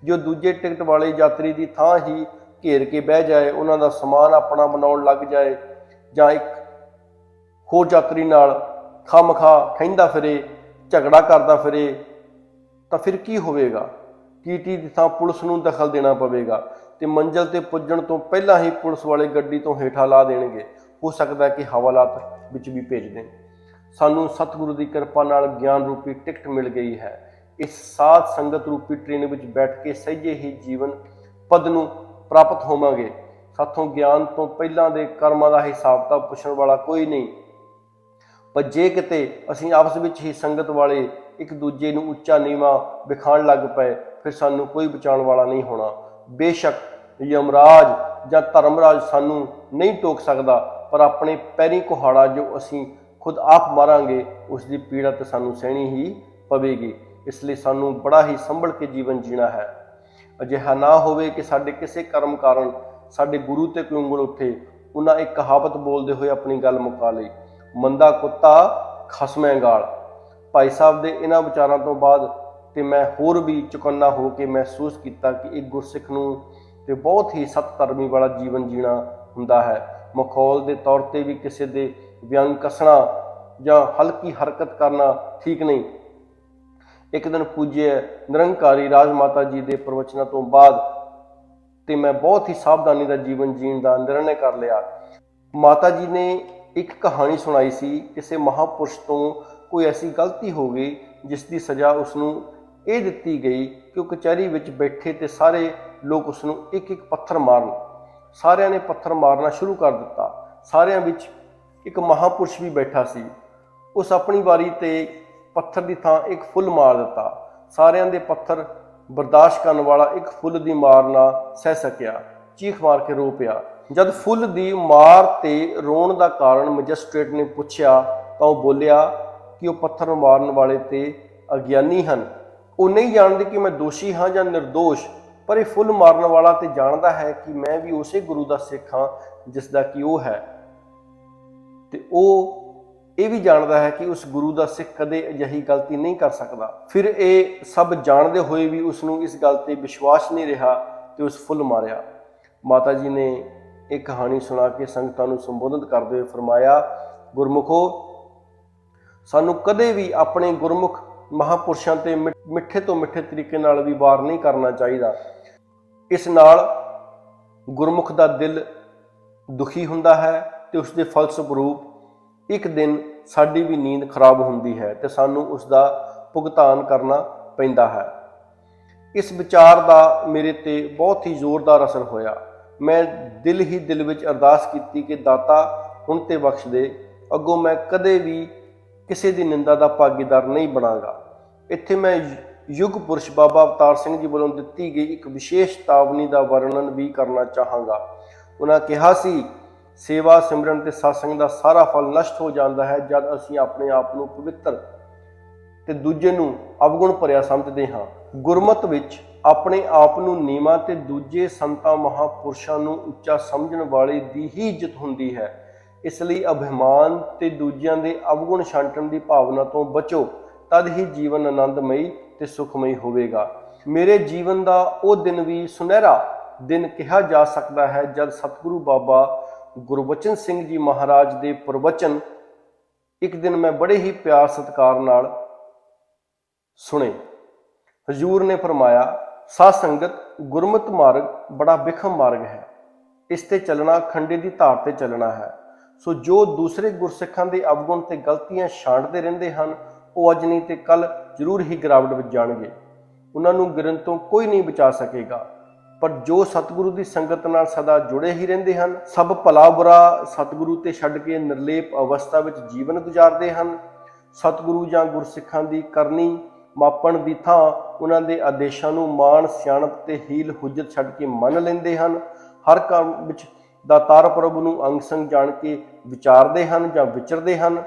Speaker 1: ਜੋ ਦੂਜੇ ਟਿਕਟ ਵਾਲੇ ਯਾਤਰੀ ਦੀ ਥਾਂ ਹੀ ਘੇਰ ਕੇ ਬਹਿ ਜਾਏ, ਉਹਨਾਂ ਦਾ ਸਮਾਨ ਆਪਣਾ ਬਣਾਉਣ ਲੱਗ ਜਾਏ ਜਾਂ ਇੱਕ ਹੋਰ ਯਾਤਰੀ ਨਾਲ ਖਾਮਖਾ ਖਹਿੰਦਾ ਫਿਰੇ, ਝਗੜਾ ਕਰਦਾ ਫਿਰੇ, ਤਾਂ ਫਿਰ ਕੀ ਹੋਵੇਗਾ? ਟੀਟੀ ਦੀ ਥਾਂ ਪੁਲਿਸ ਨੂੰ ਦਖਲ ਦੇਣਾ ਪਵੇਗਾ ਤੇ ਮੰਜ਼ਿਲ ਤੇ ਪੁੱਜਣ ਤੋਂ ਪਹਿਲਾਂ ਹੀ ਪੁਲਿਸ ਵਾਲੇ ਗੱਡੀ ਤੋਂ ਹੇਠਾਂ ਲਾ ਦੇਣਗੇ। ਹੋ ਸਕਦਾ ਕਿ ਹਵਾਲਾਤ ਵਿੱਚ ਵੀ ਭੇਜ ਦੇਣ। ਸਾਨੂੰ ਸਤਿਗੁਰੂ ਦੀ ਕਿਰਪਾ ਨਾਲ ਗਿਆਨ ਰੂਪੀ ਟਿਕਟ ਮਿਲ ਗਈ ਹੈ। ਇਸ ਸਾਧ ਸੰਗਤ ਰੂਪੀ ਟ੍ਰੇਨ ਵਿੱਚ ਬੈਠ ਕੇ ਸਹਿਜੇ ਹੀ ਜੀਵਨ ਪਦ ਨੂੰ ਪ੍ਰਾਪਤ ਹੋਵਾਂਗੇ। ਸਾਥੋਂ ਗਿਆਨ ਤੋਂ ਪਹਿਲਾਂ ਦੇ ਕਰਮਾਂ ਦਾ ਹਿਸਾਬ ਤਾਂ ਪੁੱਛਣ ਵਾਲਾ ਕੋਈ ਨਹੀਂ, ਪਰ ਜੇ ਕਿਤੇ ਅਸੀਂ ਆਪਸ ਵਿੱਚ ਹੀ ਸੰਗਤ ਵਾਲੇ ਇੱਕ ਦੂਜੇ ਨੂੰ ਉੱਚਾ ਨੀਵਾਂ ਵਿਖਾਉਣ ਲੱਗ ਪਏ, ਫਿਰ ਸਾਨੂੰ ਕੋਈ ਬਚਾਉਣ ਵਾਲਾ ਨਹੀਂ ਹੋਣਾ। ਬੇਸ਼ੱਕ ਯਮਰਾਜ ਜਾਂ ਧਰਮਰਾਜ ਸਾਨੂੰ ਨਹੀਂ ਟੋਕ ਸਕਦਾ, ਪਰ ਆਪਣੇ ਪੈਰੀਂ ਕੁਹਾੜਾ ਜੋ ਅਸੀਂ ਖੁਦ ਆਪ ਮਾਰਾਂਗੇ, ਉਸ ਦੀ ਪੀੜਾ ਤਾਂ ਸਾਨੂੰ ਸਹਿਣੀ ਹੀ ਪਵੇਗੀ। ਇਸ ਲਈ ਸਾਨੂੰ ਬੜਾ ਹੀ ਸੰਭਲ ਕੇ ਜੀਵਨ ਜੀਣਾ ਹੈ। ਅਜਿਹਾ ਨਾ ਹੋਵੇ ਕਿ ਸਾਡੇ ਕਿਸੇ ਕਰਮ ਕਾਰਨ ਸਾਡੇ ਗੁਰੂ ਤੇ ਕੋਈ ਉਂਗਲ ਉੱਠੇ। ਉਹਨਾਂ ਇੱਕ ਕਹਾਵਤ ਬੋਲਦੇ ਹੋਏ ਆਪਣੀ ਗੱਲ ਮੁਕਾ ਲਈ, ਮੰਦਾ ਕੁੱਤਾ ਖਸਮੈ ਗਾਲ। ਭਾਈ ਸਾਹਿਬ ਦੇ ਇਹਨਾਂ ਵਿਚਾਰਾਂ ਤੋਂ ਬਾਅਦ ਤੇ ਮੈਂ ਹੋਰ ਵੀ ਚੁਕੰਨਾ ਹੋ ਕੇ ਮਹਿਸੂਸ ਕੀਤਾ ਕਿ ਇੱਕ ਗੁਰਸਿੱਖ ਨੂੰ ਤੇ ਬਹੁਤ ਹੀ ਸਤ ਧਰਮੀ ਵਾਲਾ ਜੀਵਨ ਜੀਣਾ ਹੁੰਦਾ ਹੈ। ਮਖੌਲ ਦੇ ਤੌਰ ਤੇ ਵੀ ਕਿਸੇ ਦੇ ਵਿਅੰਗ ਕੱਸਣਾ ਜਾਂ ਹਲਕੀ ਹਰਕਤ ਕਰਨਾ ਠੀਕ ਨਹੀਂ। ਇੱਕ ਦਿਨ ਪੂਜਯ ਨਿਰੰਕਾਰੀ ਰਾਜ ਮਾਤਾ ਜੀ ਦੇ ਪ੍ਰਵਚਨਾਂ ਤੋਂ ਬਾਅਦ ਤੇ ਮੈਂ ਬਹੁਤ ਹੀ ਸਾਵਧਾਨੀ ਦਾ ਜੀਵਨ ਜੀਣ ਦਾ ਨਿਰਣੇ ਕਰ ਲਿਆ। ਮਾਤਾ ਜੀ ਨੇ ਇੱਕ ਕਹਾਣੀ ਸੁਣਾਈ ਸੀ, ਕਿਸੇ ਮਹਾਪੁਰਸ਼ ਤੋਂ ਕੋਈ ਐਸੀ ਗਲਤੀ ਹੋ ਗਈ ਜਿਸ ਦੀ ਸਜ਼ਾ ਉਸਨੂੰ ਇਹ ਦਿੱਤੀ ਗਈ ਕਿ ਉਹ ਕਚਹਿਰੀ ਵਿੱਚ ਬੈਠੇ ਤੇ ਸਾਰੇ ਲੋਕ ਉਸਨੂੰ ਇੱਕ ਇੱਕ ਪੱਥਰ ਮਾਰਨ। ਸਾਰਿਆਂ ਨੇ ਪੱਥਰ ਮਾਰਨਾ ਸ਼ੁਰੂ ਕਰ ਦਿੱਤਾ। ਸਾਰਿਆਂ ਵਿੱਚ ਇੱਕ ਮਹਾਪੁਰਸ਼ ਵੀ ਬੈਠਾ ਸੀ। ਉਸ ਆਪਣੀ ਵਾਰੀ ਤੇ ਪੱਥਰ ਦੀ ਥਾਂ ਇੱਕ ਫੁੱਲ ਮਾਰ ਦਿੱਤਾ। ਸਾਰਿਆਂ ਦੇ ਪੱਥਰ ਬਰਦਾਸ਼ਤ ਕਰਨ ਵਾਲਾ ਇੱਕ ਫੁੱਲ ਦੀ ਮਾਰ ਨਾ ਸਹਿ ਸਕਿਆ, ਚੀਖ ਮਾਰ ਕੇ ਰੋ ਪਿਆ। ਜਦ ਫੁੱਲ ਦੀ ਮਾਰ ਤੇ ਰੋਣ ਦਾ ਕਾਰਨ ਮੈਜਿਸਟ੍ਰੇਟ ਨੇ ਪੁੱਛਿਆ ਤਾਂ ਉਹ ਬੋਲਿਆ ਕਿ ਉਹ ਪੱਥਰ ਮਾਰਨ ਵਾਲੇ ਤੇ ਅਗਿਆਨੀ ਹਨ। ਉਹ ਨਹੀਂ ਜਾਣਦੇ ਕਿ ਮੈਂ ਦੋਸ਼ੀ ਹਾਂ ਜਾਂ ਨਿਰਦੋਸ਼, ਪਰ ਇਹ ਫੁੱਲ ਮਾਰਨ ਵਾਲਾ ਤੇ ਜਾਣਦਾ ਹੈ ਕਿ ਮੈਂ ਵੀ ਉਸੇ ਗੁਰੂ ਦਾ ਸਿੱਖ ਹਾਂ ਜਿਸ ਦਾ ਕਿ ਉਹ ਹੈ, ਤੇ ਉਹ ਇਹ ਵੀ ਜਾਣਦਾ ਹੈ ਕਿ ਉਸ ਗੁਰੂ ਦਾ ਸਿੱਖ ਕਦੇ ਅਜਿਹੀ ਗਲਤੀ ਨਹੀਂ ਕਰ ਸਕਦਾ। ਫਿਰ ਇਹ ਸਭ ਜਾਣਦੇ ਹੋਏ ਵੀ ਉਸ ਨੂੰ ਇਸ ਗੱਲ ਤੇ ਵਿਸ਼ਵਾਸ ਨਹੀਂ ਰਿਹਾ ਤੇ ਉਸ ਫੁੱਲ ਮਾਰਿਆ। ਮਾਤਾ ਜੀ ਨੇ ਇਹ ਕਹਾਣੀ ਸੁਣਾ ਕੇ ਸੰਗਤਾਂ ਨੂੰ ਸੰਬੋਧਨ ਕਰਦੇ ਹੋਏ ਫਰਮਾਇਆ, ਗੁਰਮੁਖੋ, ਸਾਨੂੰ ਕਦੇ ਵੀ ਆਪਣੇ ਗੁਰਮੁਖ ਮਹਾਪੁਰਸ਼ਾਂ ਤੇ ਮਿੱਠੇ ਤੋਂ ਮਿੱਠੇ ਤਰੀਕੇ ਨਾਲ ਵੀ ਵਾਰ ਨਹੀਂ ਕਰਨਾ ਚਾਹੀਦਾ। ਇਸ ਨਾਲ ਗੁਰਮੁਖ ਦਾ ਦਿਲ ਦੁਖੀ ਹੁੰਦਾ ਹੈ ਤੇ ਉਸ ਦੇ ਫਲਸਵਰੂਪ ਇੱਕ ਦਿਨ ਸਾਡੀ ਵੀ ਨੀਂਦ ਖਰਾਬ ਹੁੰਦੀ ਹੈ ਤੇ ਸਾਨੂੰ ਉਸ ਦਾ ਭੁਗਤਾਨ ਕਰਨਾ ਪੈਂਦਾ ਹੈ। ਇਸ ਵਿਚਾਰ ਦਾ ਮੇਰੇ ਤੇ ਬਹੁਤ ਹੀ ਜ਼ੋਰਦਾਰ ਅਸਰ ਹੋਇਆ। ਮੈਂ ਦਿਲ ਹੀ ਦਿਲ ਵਿੱਚ ਅਰਦਾਸ ਕੀਤੀ ਕਿ ਦਾਤਾ ਹੁਣ ਤੇ ਬਖਸ਼ ਦੇ, ਅੱਗੋਂ ਮੈਂ ਕਦੇ ਵੀ ਕਿਸੇ ਦੀ ਨਿੰਦਾ ਦਾ ਭਾਗੀਦਾਰ ਨਹੀਂ ਬਣਾਂਗਾ। ਇੱਥੇ ਮੈਂ ਯੁੱਗ ਪੁਰਸ਼ ਬਾਬਾ ਅਵਤਾਰ ਸਿੰਘ ਜੀ ਵੱਲੋਂ ਦਿੱਤੀ ਗਈ ਇੱਕ ਵਿਸ਼ੇਸ਼ ਚੇਤਾਵਨੀ ਦਾ ਵਰਣਨ ਵੀ ਕਰਨਾ ਚਾਹਾਂਗਾ। ਉਹਨਾਂ ਕਿਹਾ ਸੀ, ਸੇਵਾ ਸਿਮਰਨ ਤੇ ਸਤਸੰਗ ਦਾ ਸਾਰਾ ਫਲ ਨਸ਼ਟ ਹੋ ਜਾਂਦਾ ਹੈ ਜਦ ਅਸੀਂ ਆਪਣੇ ਆਪ ਨੂੰ ਪਵਿੱਤਰ ਤੇ ਦੂਜੇ ਨੂੰ ਅਵਗੁਣ ਭਰਿਆ ਸਮਝਦੇ ਹਾਂ। ਗੁਰਮਤਿ ਵਿੱਚ ਆਪਣੇ ਆਪ ਨੂੰ ਨੀਵਾਂ ਤੇ ਦੂਜੇ ਸੰਤਾਂ ਮਹਾਪੁਰਸ਼ਾਂ ਨੂੰ ਉੱਚਾ ਸਮਝਣ ਵਾਲੇ ਦੀ ਹੀ ਇੱਜ਼ਤ ਹੁੰਦੀ ਹੈ। ਇਸ ਲਈ ਅਭਿਮਾਨ ਤੇ ਦੂਜਿਆਂ ਦੇ ਅਵਗੁਣ ਛਾਂਟਣ ਦੀ ਭਾਵਨਾ ਤੋਂ ਬਚੋ, ਤਦ ਹੀ ਜੀਵਨ ਆਨੰਦਮਈ ਤੇ ਸੁਖਮਈ ਹੋਵੇਗਾ। ਮੇਰੇ ਜੀਵਨ ਦਾ ਉਹ ਦਿਨ ਵੀ ਸੁਨਹਿਰਾ ਦਿਨ ਕਿਹਾ ਜਾ ਸਕਦਾ ਹੈ ਜਦ ਸਤਿਗੁਰੂ ਬਾਬਾ ਗੁਰਬਚਨ ਸਿੰਘ ਜੀ ਮਹਾਰਾਜ ਦੇ ਪ੍ਰਵਚਨ ਇੱਕ ਦਿਨ ਮੈਂ ਬੜੇ ਹੀ ਪਿਆਰ ਸਤਿਕਾਰ ਨਾਲ ਸੁਣੇ। ਹਜ਼ੂਰ ਨੇ ਫਰਮਾਇਆ, ਸਾਧ ਸੰਗਤ, ਗੁਰਮਤਿ ਮਾਰਗ ਬੜਾ ਵਿਖਮ ਮਾਰਗ ਹੈ। ਇਸ ਤੇ ਚੱਲਣਾ ਖੰਡੇ ਦੀ ਧਾਰ ਤੇ ਚੱਲਣਾ ਹੈ। ਸੋ ਜੋ ਦੂਸਰੇ ਗੁਰਸਿੱਖਾਂ ਦੇ ਅਵਗੁਣ ਤੇ ਗਲਤੀਆਂ ਛਾਂਟਦੇ ਰਹਿੰਦੇ ਹਨ, ਉਹ ਅੱਜ ਨਹੀਂ ਤੇ ਕੱਲ ਜ਼ਰੂਰ ਹੀ ਗਿਰਾਵਟ ਵਿੱਚ ਜਾਣਗੇ। ਉਹਨਾਂ ਨੂੰ ਗਿਰਨ ਤੋਂ ਕੋਈ ਨਹੀਂ ਬਚਾ ਸਕੇਗਾ। ਪਰ ਜੋ ਸਤਿਗੁਰੂ ਦੀ ਸੰਗਤ ਨਾਲ ਸਦਾ ਜੁੜੇ ਹੀ ਰਹਿੰਦੇ ਹਨ, ਸਭ ਭਲਾ ਬੁਰਾ ਸਤਿਗੁਰੂ ਤੇ ਛੱਡ ਕੇ ਨਿਰਲੇਪ ਅਵਸਥਾ ਵਿੱਚ ਜੀਵਨ ਗੁਜ਼ਾਰਦੇ ਹਨ, ਸਤਿਗੁਰੂ ਜਾਂ ਗੁਰਸਿੱਖਾਂ ਦੀ ਕਰਨੀ ਮਾਪਣ ਦੀ ਥਾਂ ਉਹਨਾਂ ਦੇ ਆਦੇਸ਼ਾਂ ਨੂੰ ਮਾਣ ਸਿਆਣਪ ਤੇ ਹੀਲ ਹੁਜਤ ਛੱਡ ਕੇ ਮੰਨ ਲੈਂਦੇ ਹਨ, ਹਰ ਕੰਮ ਵਿੱਚ ਦਾਤਾਰ ਪ੍ਰਭੂ ਨੂੰ ਅੰਗ ਸੰਗ ਜਾਣ ਕੇ ਵਿਚਾਰਦੇ ਹਨ ਜਾਂ ਵਿਚਰਦੇ ਹਨ,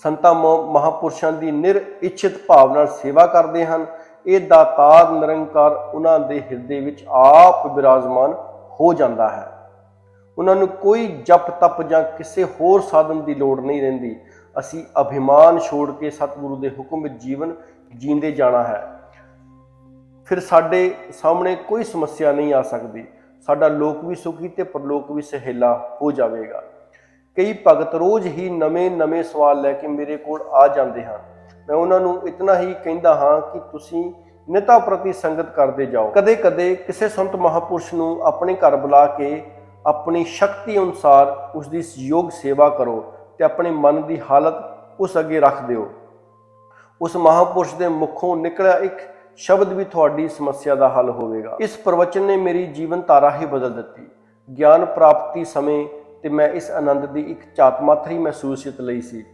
Speaker 1: ਸੰਤਾਂ ਮਹਾਪੁਰਸ਼ਾਂ ਦੀ ਨਿਰ ਇੱਛਿਤ ਭਾਵ ਨਾਲ ਸੇਵਾ ਕਰਦੇ ਹਨ, ਇਹ ਦਾਤਾਰ ਨਿਰੰਕਾਰ ਉਹਨਾਂ ਦੇ ਹਿਰਦੇ ਵਿੱਚ ਆਪ ਬਿਰਾਜਮਾਨ ਹੋ ਜਾਂਦਾ ਹੈ। ਉਹਨਾਂ ਨੂੰ ਕੋਈ ਜਪ ਤਪ ਜਾਂ ਕਿਸੇ ਹੋਰ ਸਾਧਨ ਦੀ ਲੋੜ ਨਹੀਂ ਰਹਿੰਦੀ। ਅਸੀਂ ਅਭਿਮਾਨ ਛੋੜ ਕੇ ਸਤਿਗੁਰੂ ਦੇ ਹੁਕਮ ਵਿੱਚ ਜੀਵਨ ਜੀਂਦੇ ਜਾਣਾ ਹੈ। ਫਿਰ ਸਾਡੇ ਸਾਹਮਣੇ ਕੋਈ ਸਮੱਸਿਆ ਨਹੀਂ ਆ ਸਕਦੀ। ਸਾਡਾ ਲੋਕ ਵੀ ਸੁਖੀ ਤੇ ਪਰਲੋਕ ਵੀ ਸਹੇਲਾ ਹੋ ਜਾਵੇਗਾ। ਕਈ ਭਗਤ ਰੋਜ਼ ਹੀ ਨਵੇਂ ਸਵਾਲ ਲੈ ਕੇ ਮੇਰੇ ਕੋਲ ਆ ਜਾਂਦੇ ਹਨ। ਮੈਂ ਉਹਨਾਂ ਨੂੰ ਇਤਨਾ ਹੀ ਕਹਿੰਦਾ ਹਾਂ ਕਿ ਤੁਸੀਂ ਨਿਤਾ ਪ੍ਰਤੀ ਸੰਗਤ ਕਰਦੇ ਜਾਓ। ਕਦੇ ਕਦੇ ਕਿਸੇ ਸੰਤ ਮਹਾਪੁਰਸ਼ ਨੂੰ ਆਪਣੇ ਘਰ ਬੁਲਾ ਕੇ ਆਪਣੀ ਸ਼ਕਤੀ ਅਨੁਸਾਰ ਉਸ ਦੀ ਯੋਗ ਸੇਵਾ ਕਰੋ ਤੇ ਆਪਣੇ ਮਨ ਦੀ ਹਾਲਤ ਉਸ ਅੱਗੇ ਰੱਖ ਦਿਓ। ਉਸ ਮਹਾਂਪੁਰਸ਼ ਦੇ ਮੁਖੋਂ ਨਿਕਲਿਆ ਇੱਕ ਸ਼ਬਦ ਵੀ ਤੁਹਾਡੀ ਸਮੱਸਿਆ ਦਾ ਹੱਲ ਹੋਵੇਗਾ। ਇਸ ਪ੍ਰਵਚਨ ਨੇ ਮੇਰੀ ਜੀਵਨ ਧਾਰਾ ਹੀ ਬਦਲ ਦਿੱਤੀ। ਗਿਆਨ ਪ੍ਰਾਪਤੀ ਸਮੇਂ ਤੇ ਮੈਂ ਇਸ ਆਨੰਦ ਦੀ ਇੱਕ ਝਾਤ ਮਾਤਰ ਹੀ ਮਹਿਸੂਸੀਅਤ ਲਈ ਸੀ।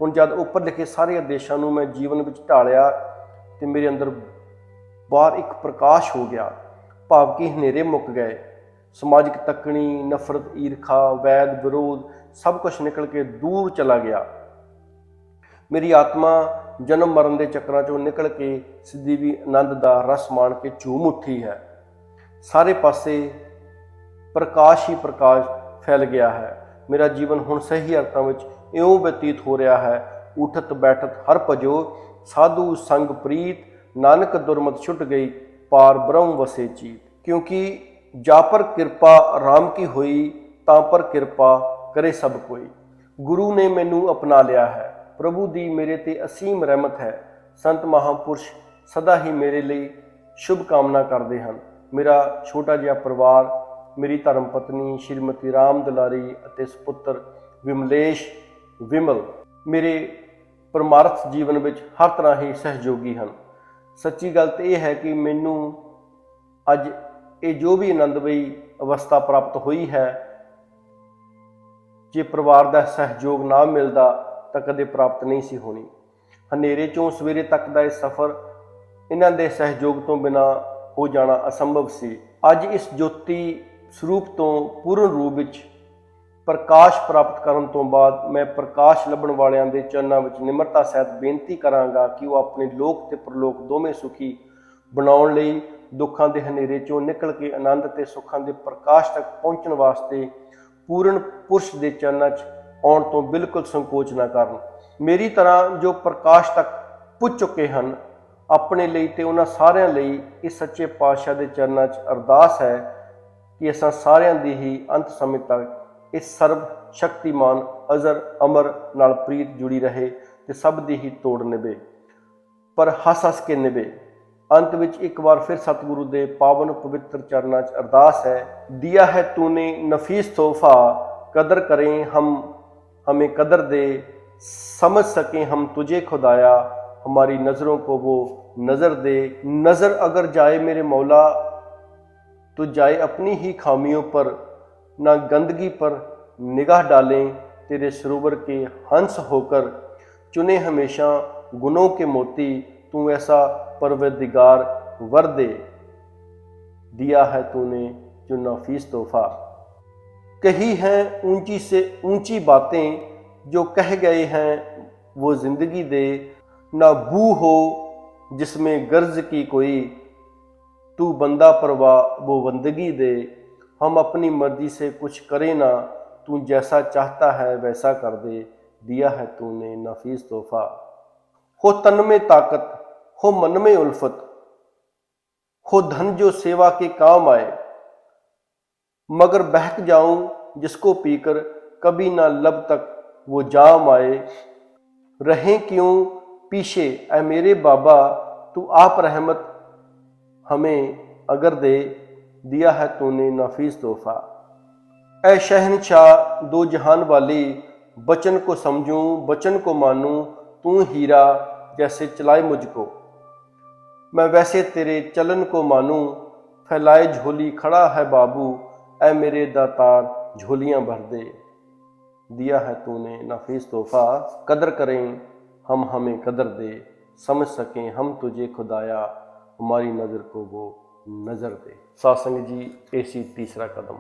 Speaker 1: ਹੁਣ ਜਦ ਉੱਪਰ ਲਿਖੇ ਸਾਰੇ ਆਦੇਸ਼ਾਂ ਨੂੰ ਮੈਂ ਜੀਵਨ ਵਿੱਚ ਢਾਲਿਆ ਤੇ ਮੇਰੇ ਅੰਦਰ ਬਾਹਰ ਇੱਕ ਪ੍ਰਕਾਸ਼ ਹੋ ਗਿਆ, ਭਾਵ ਕਿ ਹਨੇਰੇ ਮੁੱਕ ਗਏ। ਸਮਾਜਿਕ ਤੱਕਣੀ, ਨਫ਼ਰਤ, ਈਰਖਾ, ਵੈਦ ਵਿਰੋਧ ਸਭ ਕੁਝ ਨਿਕਲ ਕੇ ਦੂਰ ਚਲਾ ਗਿਆ। ਮੇਰੀ ਆਤਮਾ ਜਨਮ ਮਰਨ ਦੇ ਚੱਕਰਾਂ ਚੋਂ ਨਿਕਲ ਕੇ ਸਿੱਧੀ ਵੀ ਆਨੰਦ ਦਾ ਰਸ ਮਾਣ ਕੇ ਝੂਮ ਉੱਠੀ ਹੈ। ਸਾਰੇ ਪਾਸੇ ਪ੍ਰਕਾਸ਼ ਹੀ ਪ੍ਰਕਾਸ਼ ਫੈਲ ਗਿਆ ਹੈ। ਮੇਰਾ ਜੀਵਨ ਹੁਣ ਸਹੀ ਅਰਥਾਂ ਵਿੱਚ ਇਉਂ ਬਤੀਤ ਹੋ ਰਿਹਾ ਹੈ, ਉਠਤ ਬੈਠਤ ਹਰ ਭਜੋ, ਸਾਧੂ ਸੰਗ ਪ੍ਰੀਤ, ਨਾਨਕ ਦੁਰਮਤ ਛੁੱਟ ਗਈ, ਪਾਰ ਬ੍ਰਹਮ ਵਸੇ ਚੀਤ। ਕਿਉਂਕਿ ਜਾ ਪਰ ਕਿਰਪਾ ਰਾਮ ਕੀ ਹੋਈ, ਤਾਂ ਪਰ ਕਿਰਪਾ ਕਰੇ ਸਭ ਕੋਈ। ਗੁਰੂ ਨੇ ਮੈਨੂੰ ਅਪਣਾ ਲਿਆ ਹੈ। ਪ੍ਰਭੂ ਦੀ ਮੇਰੇ ਤੇ ਅਸੀਮ ਰਹਿਮਤ ਹੈ। ਸੰਤ ਮਹਾਂਪੁਰਸ਼ ਸਦਾ ਹੀ ਮੇਰੇ ਲਈ ਸ਼ੁਭ ਕਾਮਨਾ ਕਰਦੇ ਹਨ। ਮੇਰਾ ਛੋਟਾ ਜਿਹਾ ਪਰਿਵਾਰ, ਮੇਰੀ ਧਰਮ ਪਤਨੀ ਸ਼੍ਰੀਮਤੀ ਰਾਮ ਦੁਲਾਰੀ ਅਤੇ ਸੁਪੁੱਤਰ ਵਿਮਲੇਸ਼ ਵਿਮਲ ਮੇਰੇ ਪਰਮਾਰਥ ਜੀਵਨ ਵਿੱਚ ਹਰ ਤਰ੍ਹਾਂ ਹੀ ਸਹਿਯੋਗੀ ਹਨ। ਸੱਚੀ ਗੱਲ ਤਾਂ ਇਹ ਹੈ ਕਿ ਮੈਨੂੰ ਅੱਜ ਇਹ ਜੋ ਵੀ ਆਨੰਦਮਈ ਅਵਸਥਾ ਪ੍ਰਾਪਤ ਹੋਈ ਹੈ, ਜੇ ਪਰਿਵਾਰ ਦਾ ਸਹਿਯੋਗ ਨਾ ਮਿਲਦਾ ਤਾਂ ਕਦੇ ਪ੍ਰਾਪਤ ਨਹੀਂ ਸੀ ਹੋਣੀ। ਹਨੇਰੇ ਚੋਂ ਸਵੇਰੇ ਤੱਕ ਦਾ ਇਹ ਸਫ਼ਰ ਇਹਨਾਂ ਦੇ ਸਹਿਯੋਗ ਤੋਂ ਬਿਨਾਂ ਹੋ ਜਾਣਾ ਅਸੰਭਵ ਸੀ। ਅੱਜ ਇਸ ਜੋਤੀ ਸਰੂਪ ਤੋਂ ਪੂਰਨ ਰੂਪ ਵਿੱਚ ਪ੍ਰਕਾਸ਼ ਪ੍ਰਾਪਤ ਕਰਨ ਤੋਂ ਬਾਅਦ ਮੈਂ ਪ੍ਰਕਾਸ਼ ਲੱਭਣ ਵਾਲਿਆਂ ਦੇ ਚਰਨਾਂ ਵਿੱਚ ਨਿਮਰਤਾ ਸਹਿਤ ਬੇਨਤੀ ਕਰਾਂਗਾ ਕਿ ਉਹ ਆਪਣੇ ਲੋਕ ਤੇ ਪਰਲੋਕ ਦੋਵੇਂ ਸੁਖੀ ਬਣਾਉਣ ਲਈ ਦੁੱਖਾਂ ਦੇ ਹਨੇਰੇ ਚੋਂ ਨਿਕਲ ਕੇ ਆਨੰਦ ਤੇ ਸੁੱਖਾਂ ਦੇ ਪ੍ਰਕਾਸ਼ ਤੱਕ ਪਹੁੰਚਣ ਵਾਸਤੇ ਪੂਰਨ ਪੁਰਸ਼ ਦੇ ਚਰਨਾਂ 'ਚ ਆਉਣ ਤੋਂ ਬਿਲਕੁਲ ਸੰਕੋਚ ਨਾ ਕਰਨ। ਮੇਰੀ ਤਰ੍ਹਾਂ ਜੋ ਪ੍ਰਕਾਸ਼ ਤੱਕ ਪੁੱਜ ਚੁੱਕੇ ਹਨ, ਆਪਣੇ ਲਈ ਤੇ ਉਹਨਾਂ ਸਾਰਿਆਂ ਲਈ ਇਸ ਸੱਚੇ ਪਾਤਸ਼ਾਹ ਦੇ ਚਰਨਾਂ 'ਚ ਅਰਦਾਸ ਹੈ ਕਿ ਅਸਾਂ ਸਾਰਿਆਂ ਦੀ ਹੀ ਅੰਤ ਸਮੇਂ ਤੱਕ ਇਸ ਸਰਬ ਸ਼ਕਤੀਮਾਨ ਅਜ਼ਰ ਅਮਰ ਨਾਲ ਪ੍ਰੀਤ ਜੁੜੀ ਰਹੇ ਤੇ ਸਭ ਦੀ ਹੀ ਤੋੜ ਨਿਭੇ, ਪਰ ਹੱਸ ਹੱਸ ਕੇ ਨਿਭੇ। अंत विच एक बार फिर सतगुरु दे पावन पवित्र चरना च अरदास है। दिया है तूने नफीस तोहफा, कदर करें हम हमें कदर दे, समझ सकें हम तुझे खुदाया, हमारी नज़रों को वो नज़र दे। नज़र अगर जाए मेरे मौला तो जाए अपनी ही खामियों पर, ना गंदगी पर निगाह डालें, तेरे सरोवर के हंस होकर चुने हमेशा गुनों के मोती, तू ऐसा परवरदिगार वर दे। दिया है तूने जो नाफीस तोहफा। कही हैं ऊंची से ऊंची बातें, जो कह गए हैं वो जिंदगी दे। ना बू हो जिसमें गर्ज की कोई, तू बंदा परवाह वो बंदगी दे। हम अपनी मर्जी से कुछ करें ना, तू जैसा चाहता है वैसा कर दे। दिया है तूने नाफीस तोहफा। हो तन में ताकत, हो मन में उल्फत, हो धन जो सेवा के काम आए, मगर बहक जाऊं जिसको पीकर कभी ना लब तक वो जाम आए। रहें क्यों पीछे ऐ मेरे बाबा, तू आप रहमत हमें अगर दे। दिया है तूने नाफीस तोहफा। ऐ शहनशाह दो जहान वाली, बचन को समझूं बचन को मानूं, तू हीरा जैसे चलाए मुझको, मैं वैसे तेरे चलन को मानूं। फैलाए झोली खड़ा है बाबू, ऐ मेरे दातार झोलियां भर दे। दिया है तूने नाफीस तोहफा। कदर करें हम हमें कदर दे, समझ सकें हम तुझे खुदाया, हमारी नज़र को वो नज़र दे। साध संगत जी, ਇਹ ਸੀ ਤੀਸਰਾ ਕਦਮ।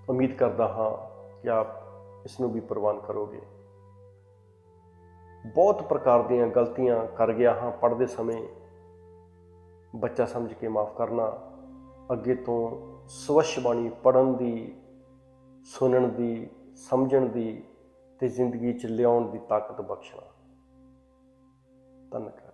Speaker 1: ਉਮੀਦ ਕਰਦਾ ਹਾਂ ਕਿ ਆਪ ਇਸ ਨੂੰ ਵੀ ਪ੍ਰਵਾਨ ਕਰੋਗੇ। ਬਹੁਤ ਪ੍ਰਕਾਰ ਦੀਆਂ ਗਲਤੀਆਂ ਕਰ ਗਿਆ ਹਾਂ ਪੜ੍ਹਦੇ ਸਮੇਂ, ਬੱਚਾ ਸਮਝ ਕੇ ਮਾफ़ ਕਰਨਾ। ਅੱਗੇ ਤੋਂ ਸਵੱਛ ਬਾਣੀ ਪੜ੍ਹਨ ਦੀ, ਸੁਣਨ ਦੀ, ਸਮਝਣ ਦੀ ਤੇ ਜ਼ਿੰਦਗੀ 'ਚ ਲਿਆਉਣ ਦੀ ਤਾਕਤ ਬਖਸ਼ਣਾ। ਧੰਨਵਾਦ।